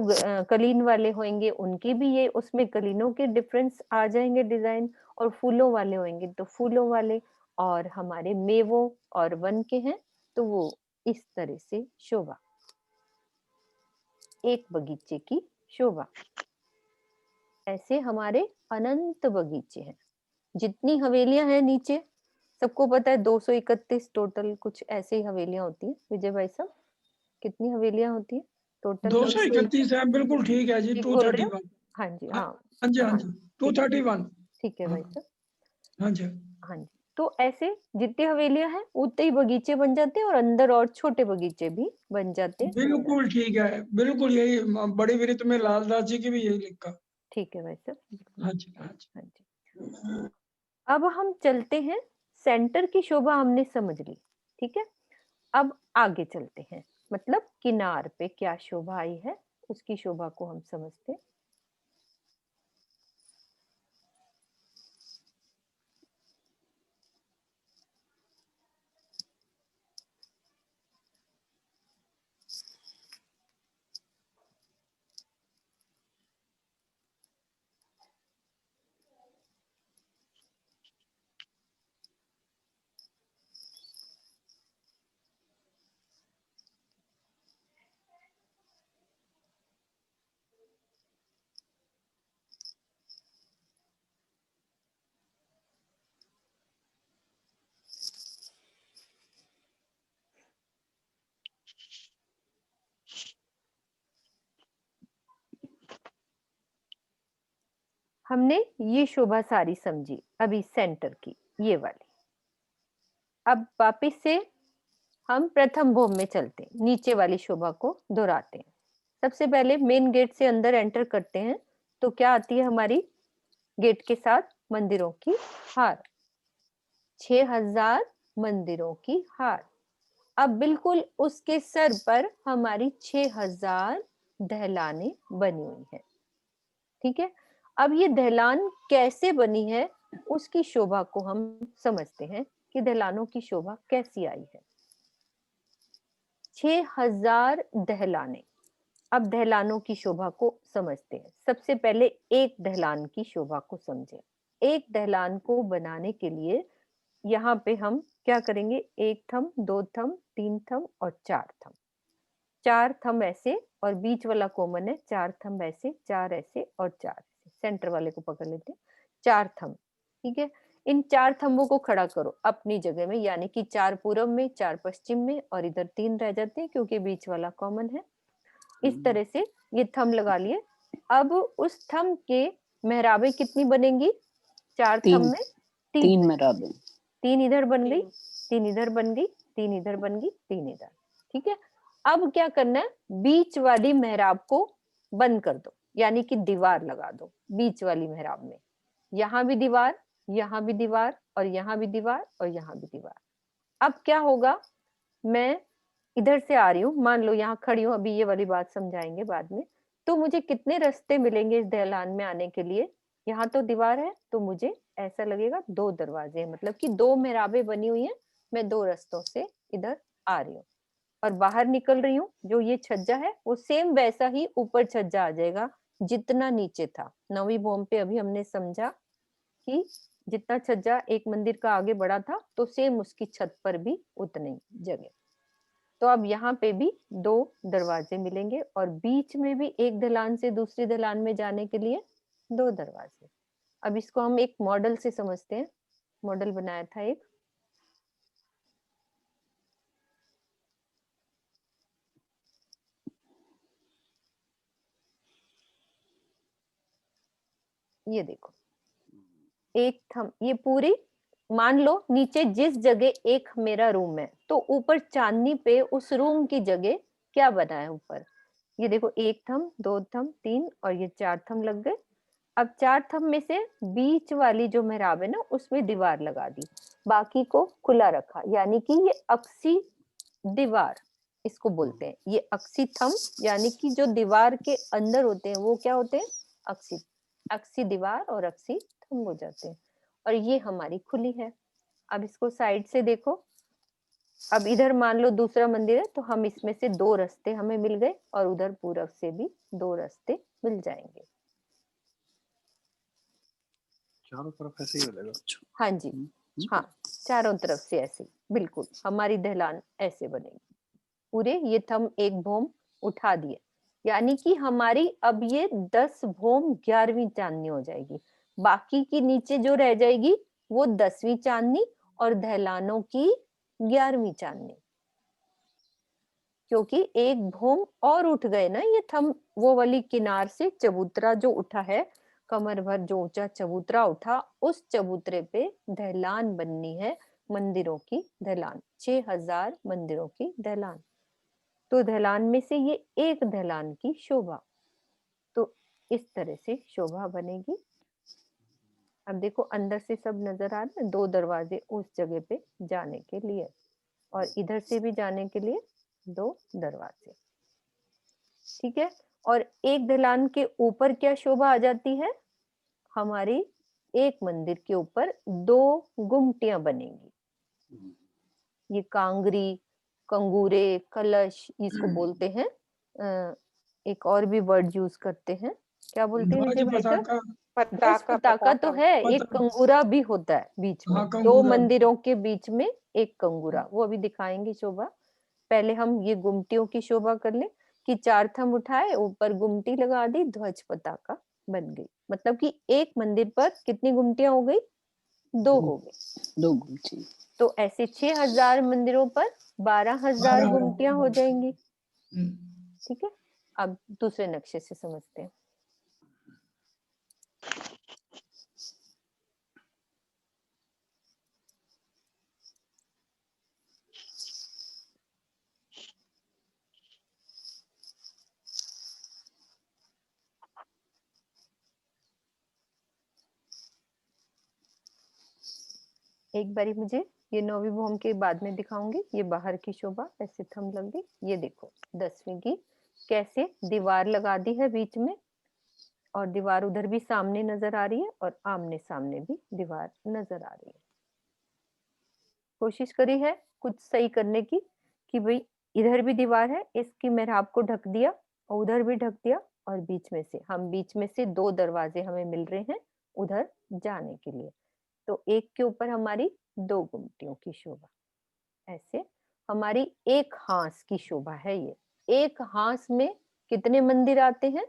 कलीन वाले होंगे उनकी भी ये उसमें कलीनों के डिफरेंस आ जाएंगे डिजाइन, और फूलों वाले होंगे तो फूलों वाले, और हमारे मेवों और वन के हैं तो वो इस तरह से शोभा, एक बगीचे की शोभा। ऐसे हमारे अनंत बगीचे हैं। जितनी हवेलियां हैं नीचे, सबको पता है 231 टोटल कुछ ऐसे ही हवेलियां होती हैं। विजय भाई साहब, कितनी हवेलियां होती हैं टोटल? 231 है, बिल्कुल ठीक है जी। ठीक बोल रहे हो? 231। हाँ जी, हाँ हाँ हाँ जी, हाँ हाँ, जी, ठीक है, 231। ठीक है भाई हाँ साहब। हाँ जी। हाँ जी, तो ऐसे जितनी हवेलियां हैं उतने ही बगीचे बन जाते हैं, और अंदर और छोटे बगीचे भी बन जाते हैं अंदर। बिल्कुल ठीक है, बिल्कुल यही बड़ी विरित में लालदास जी की भी यही लिखा। ठीक है भाई साहब। हाँ जी, हाँ जी। हाँ जी, अब हम चलते हैं। सेंटर की शोभा हमने समझ ली, ठीक है। अब आगे चलते हैं, मतलब किनार पे क्या शोभा आई है उसकी शोभा को हम समझते हैं। हमने ये शोभा सारी समझी, अभी सेंटर की ये वाली। अब वापिस से हम प्रथम भोग में चलते हैं, नीचे वाली शोभा को दोहराते हैं। सबसे पहले मेन गेट से अंदर एंटर करते हैं, तो क्या आती है हमारी गेट के साथ? मंदिरों की हार, 6000 मंदिरों की हार। अब बिल्कुल उसके सर पर हमारी 6000 दहलाने बनी हुई है, ठीक है। अब ये दहलान कैसे बनी है उसकी शोभा को हम समझते हैं कि दहलानों की शोभा कैसी आई है। 6000 दहलाने। अब दहलानों की शोभा को समझते हैं। सबसे पहले एक दहलान की शोभा को समझें। एक दहलान को बनाने के लिए यहाँ पे हम क्या करेंगे? 1 थंब, 2 थंब, 3 थंब और 4 थंब। 4 थंब ऐसे, और बीच वाला कॉमन है। 4 थंब ऐसे, 4 ऐसे और 4 ऐसे। सेंटर वाले को पकड़ लेते हैं। 4 थंब, ठीक है। इन 4 थंबों को खड़ा करो अपनी जगह में, यानी कि 4 पूरब में, 4 पश्चिम में, और इधर 3 रह जाते हैं क्योंकि बीच वाला कॉमन है। इस तरह से ये थंब लगा लिए। अब उस थंब के मेहराबें कितनी बनेंगी? 4 थंब में 3 मेहराबें। 3 इधर बन गई, 3 इधर बन गई, 3 इधर बन गई, 3 इधर, ठीक है। अब क्या करना है? बीच वाली मेहराब को बंद कर दो, यानी कि दीवार लगा दो बीच वाली मेहराब में। यहाँ भी दीवार, यहाँ भी दीवार, और यहाँ भी दीवार, और यहाँ भी दीवार। अब क्या होगा? मैं इधर से आ रही हूँ, मान लो यहाँ खड़ी हूँ, अभी ये वाली बात समझाएंगे बाद में। तो मुझे कितने रास्ते मिलेंगे इस दहलान में आने के लिए? यहाँ तो दीवार है, तो मुझे ऐसा लगेगा 2 दरवाजे, मतलब कि 2 मेहराबें बनी हुई हैं। मैं 2 रास्तों से इधर आ रही हूँ और बाहर निकल रही हूँ। जो ये छज्जा है वो सेम वैसा ही ऊपर छज्जा आ जाएगा जितना नीचे था। 9वीं भूमि पे अभी हमने समझा कि जितना छज्जा एक मंदिर का आगे बढ़ा था, तो सेम उसकी छत पर भी उतनी जगह। तो अब यहाँ पे भी 2 दरवाजे मिलेंगे, और बीच में भी एक दलान से दूसरी दलान में जाने के लिए 2 दरवाजे। अब इसको हम एक मॉडल से समझते हैं। मॉडल बनाया था एक, ये देखो, एक थम, ये पूरी, मान लो नीचे जिस जगह एक मेरा रूम है, तो ऊपर चांदनी पे उस रूम की जगह क्या बना है ऊपर, ये देखो, एक थम, दो थम, तीन, और ये 4 थम लग गए। अब 4 थम में से बीच वाली जो मेहराब है ना, उसमें दीवार लगा दी, बाकी को खुला रखा, यानी कि ये अक्सी दीवार इसको बोलते हैं। ये अक्सी थम, यानी कि जो दीवार के अंदर होते हैं वो क्या होते हैं, अक्सी, अक्सी दीवार और अक्सी थम हो जाते हैं। और ये हमारी खुली है। अब इसको साइड से देखो, अब इधर मान लो दूसरा मंदिर है, तो हम इसमें से 2 रास्ते हमें मिल गए, और उधर पूरब से भी 2 रास्ते मिल जाएंगे। चारों तरफ ऐसे ही मिलेगा। हाँ जी, हाँ, चारों तरफ से ऐसे, बिल्कुल हमारी दहलान ऐसे बनेगी। पूरे ये थम एक भोम उठा दिए, यानी कि हमारी अब ये 10 भोम 11वीं चांदनी हो जाएगी। बाकी की नीचे जो रह जाएगी वो 10वीं चांदनी, और दहलानों की 11वीं चांदनी। क्योंकि एक भोम और उठ गए ना, ये थम वो वाली किनार से चबूतरा जो उठा है, कमर भर जो ऊंचा चबूतरा उठा, उस चबूतरे पे दहलान बननी है, मंदिरों की दहलान, 6000 मंदिरों की दहलान। तो दहलान में से ये एक दहलान की शोभा, तो इस तरह से शोभा बनेगी। अब देखो अंदर से सब नजर आ रहा है, 2 दरवाजे उस जगह पे जाने के लिए, और इधर से भी जाने के लिए 2 दरवाजे, ठीक है। और एक दहलान के ऊपर क्या शोभा आ जाती है, हमारी एक मंदिर के ऊपर 2 गुमटियां बनेंगी। ये कांगरी, कंगूरे, कलश, इसको बोलते हैं, एक और भी वर्ड यूज करते हैं, क्या बोलते हैं ध्वज विजय भाई साहब? पताका। ध्वज पताका तो है, एक पता- कंगूरा भी होता है बीच में, हाँ, 2 कंगूरा। मंदिरों के बीच में एक कंगूरा, वो अभी दिखाएंगे शोभा। पहले हम ये गुमटियों की शोभा कर ले, कि 4 थम उठाए, ऊपर गुमटी लगा दी, ध्वज पताका बन गई। मतलब कि एक मंदिर पर कितनी गुमटियां हो गई, 2 हो गई। 2 गुमटी। तो ऐसे 6000 मंदिरों पर 12000 गुमटियां हो जाएंगी, ठीक है। अब दूसरे नक्शे से समझते हैं। एक बारी मुझे ये 9वीं भौम के बाद में दिखाऊंगी, ये बाहर की शोभा ऐसे थम लग गई। ये देखो 10वीं की कैसे दीवार लगा दी है बीच में, और दीवार उधर भी सामने नजर आ रही है, और आमने सामने भी दीवार नजर आ रही है। कोशिश करी है कुछ सही करने की, कि भाई इधर भी दीवार है, इसकी मेहराब को ढक दिया, और उधर भी ढक दिया, और बीच में से 2 दरवाजे हमें मिल रहे हैं उधर जाने के लिए। तो एक के ऊपर हमारी 2 गुमटियों की शोभा, ऐसे हमारी एक हांस की शोभा है। ये एक हांस में कितने मंदिर आते हैं,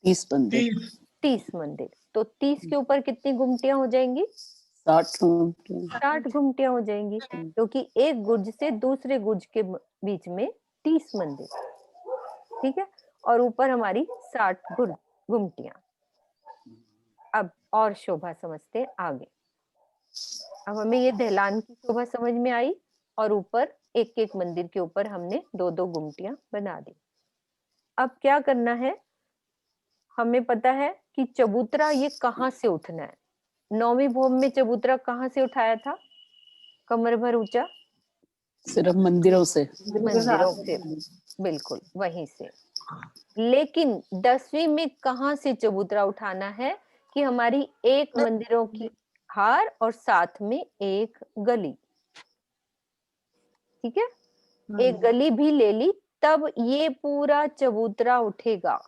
30 मंदिर। 30 मंदिर। तो 30 के ऊपर कितनी गुमटियां हो जाएंगी, 60 गुमटी। 60 गुमटियां हो जाएंगी, क्योंकि एक गुर्ज से दूसरे गुर्ज के बीच में 30 मंदिर, ठीक है। और ऊपर हमारी 60 गुमटियां। अब और शोभा समझते हैं आगे। अब हमें ये दहलान की शोभा समझ में आई, और ऊपर एक एक मंदिर के ऊपर हमने 2-2 गुमटियां बना दी। अब क्या करना है, हमें पता है कि चबूतरा ये कहाँ से उठना है। 9वीं भौम में चबूतरा कहाँ से उठाया था, कमर भर ऊंचा, सिर्फ मंदिरों से। मंदिरों से, बिल्कुल वहीं से। लेकिन 10वीं में कहाँ से चबूतरा उठाना है, कि हमारी एक मंदिरों की हार और साथ में एक गली, ठीक है, एक गली भी ले ली, तब ये पूरा चबूतरा उठेगा।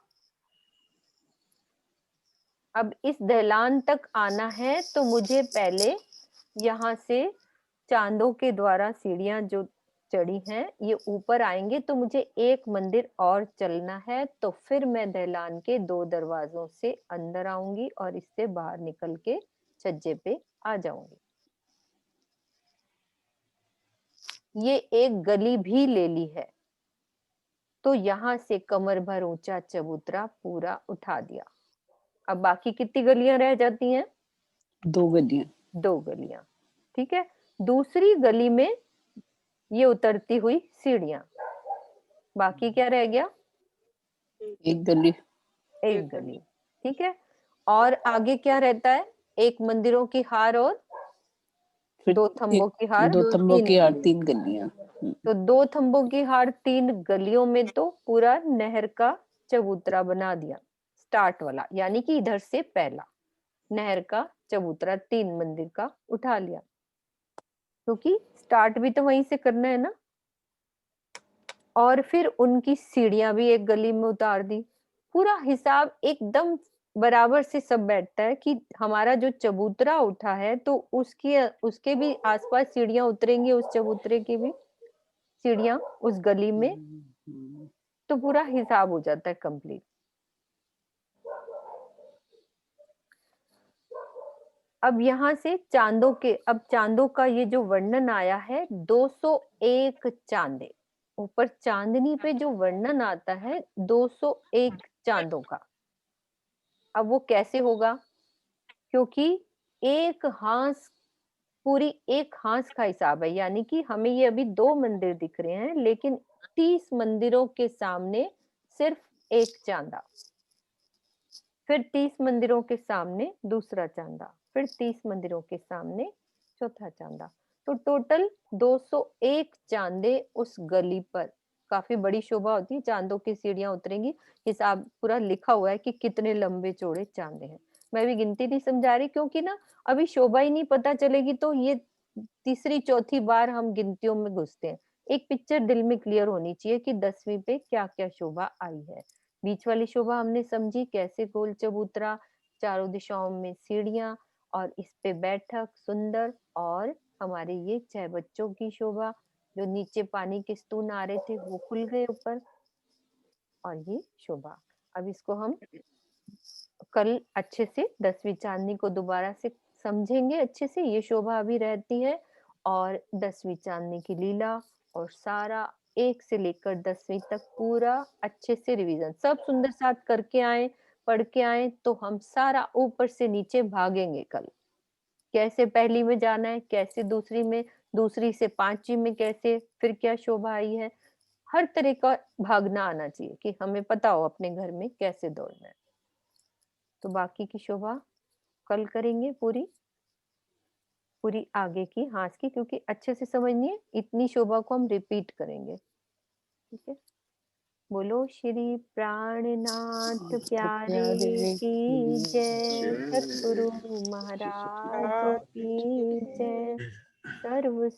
अब इस दहलान तक आना है, तो मुझे पहले यहाँ से चांदों के द्वारा सीढ़ियां जो चढ़ी हैं, ये ऊपर आएंगे, तो मुझे एक मंदिर और चलना है, तो फिर मैं दहलान के 2 दरवाजों से अंदर आऊंगी, और इससे बाहर निकल के छज्जे पे आ जाऊंगी। ये एक गली भी ले ली है, तो यहाँ से कमर भर ऊंचा चबूतरा पूरा उठा दिया। अब बाकी कितनी गलियां रह जाती हैं? 2 गलियां। 2 गलियां, ठीक है। दूसरी गली में ये उतरती हुई सीढ़ियां, बाकी क्या रह गया? 1 गली। एक गली, ठीक है। और आगे क्या रहता है? एक मंदिरों की हार और फिर 2 थंबों की हार, 2 थंबों 3 की हार, गलियां। 3 गलियां। तो 2 थंबों की हार 3 गलियों में तो पूरा नहर का चबूतरा बना दिया, स्टार्ट वाला, यानी कि इधर से पहला नहर का चबूतरा 3 मंदिर का उठा लिया, क्योंकि स्टार्ट भी तो वहीं से करना है ना। और फिर उनकी सीढ़ियां भी एक गली में उतार दी। पूरा हिसाब एकदम बराबर से सब बैठता है कि हमारा जो चबूतरा उठा है तो उसके भी आसपास सीढ़ियां उतरेंगी, उस चबूतरे की भी सीढ़ियां उस गली में, तो पूरा हिसाब हो जाता है कंप्लीट। अब यहाँ से अब चांदों का ये जो वर्णन आया है, 201 चांदे, ऊपर चांदनी पे जो वर्णन आता है 201 चांदों का। अब वो कैसे होगा? क्योंकि एक हांस, पूरी एक हांस का हिसाब है, यानी कि हमें ये अभी 2 मंदिर दिख रहे हैं, लेकिन 30 मंदिरों के सामने सिर्फ एक चांदा, फिर 30 मंदिरों के सामने दूसरा चांदा, फिर 30 मंदिरों के सामने चौथा चांदा, तो टोटल 201 चांदे उस गली पर। काफी बड़ी शोभा होती है, चांदों की सीढ़ियां उतरेंगी, हिसाब पूरा लिखा हुआ है कि कितने लंबे चौड़े चांदे हैं। मैं भी गिनती नहीं समझा रही, क्योंकि ना अभी शोभा ही नहीं पता चलेगी तो ये तीसरी चौथी बार हम गिनतियों में घुसते हैं। एक पिक्चर दिल में क्लियर होनी चाहिए कि 10वीं पे क्या क्या शोभा आई है। बीच वाली शोभा हमने समझी, कैसे गोल चबूतरा, चारों दिशाओं में सीढ़ियां और इस पे बैठक सुंदर, और हमारे ये 6 बच्चों की शोभा, जो नीचे पानी के स्तून आ रहे थे वो खुल गए ऊपर, और ये शोभा। अब इसको हम कल अच्छे से 10वीं चांदनी को दोबारा से समझेंगे अच्छे से। ये शोभा अभी रहती है, और 10वीं चांदनी की लीला और सारा 1 से लेकर 10वीं तक पूरा अच्छे से रिवीजन, सब सुंदर साथ करके आए, पढ़ के आए, तो हम सारा ऊपर से नीचे भागेंगे कल। कैसे पहली में जाना है, कैसे दूसरी में, दूसरी से 5वीं में कैसे, फिर क्या शोभा आई है, हर तरह का भागना आना चाहिए कि हमें पता हो अपने घर में कैसे दौड़ना है। तो बाकी की शोभा कल करेंगे पूरी आगे की हाथ की, क्योंकि अच्छे से समझनी है, इतनी शोभा को हम रिपीट करेंगे, ठीक है। बोलो श्री प्राणनाथ प्यारे की जय, सतगुरु महाराज की जय, सर्व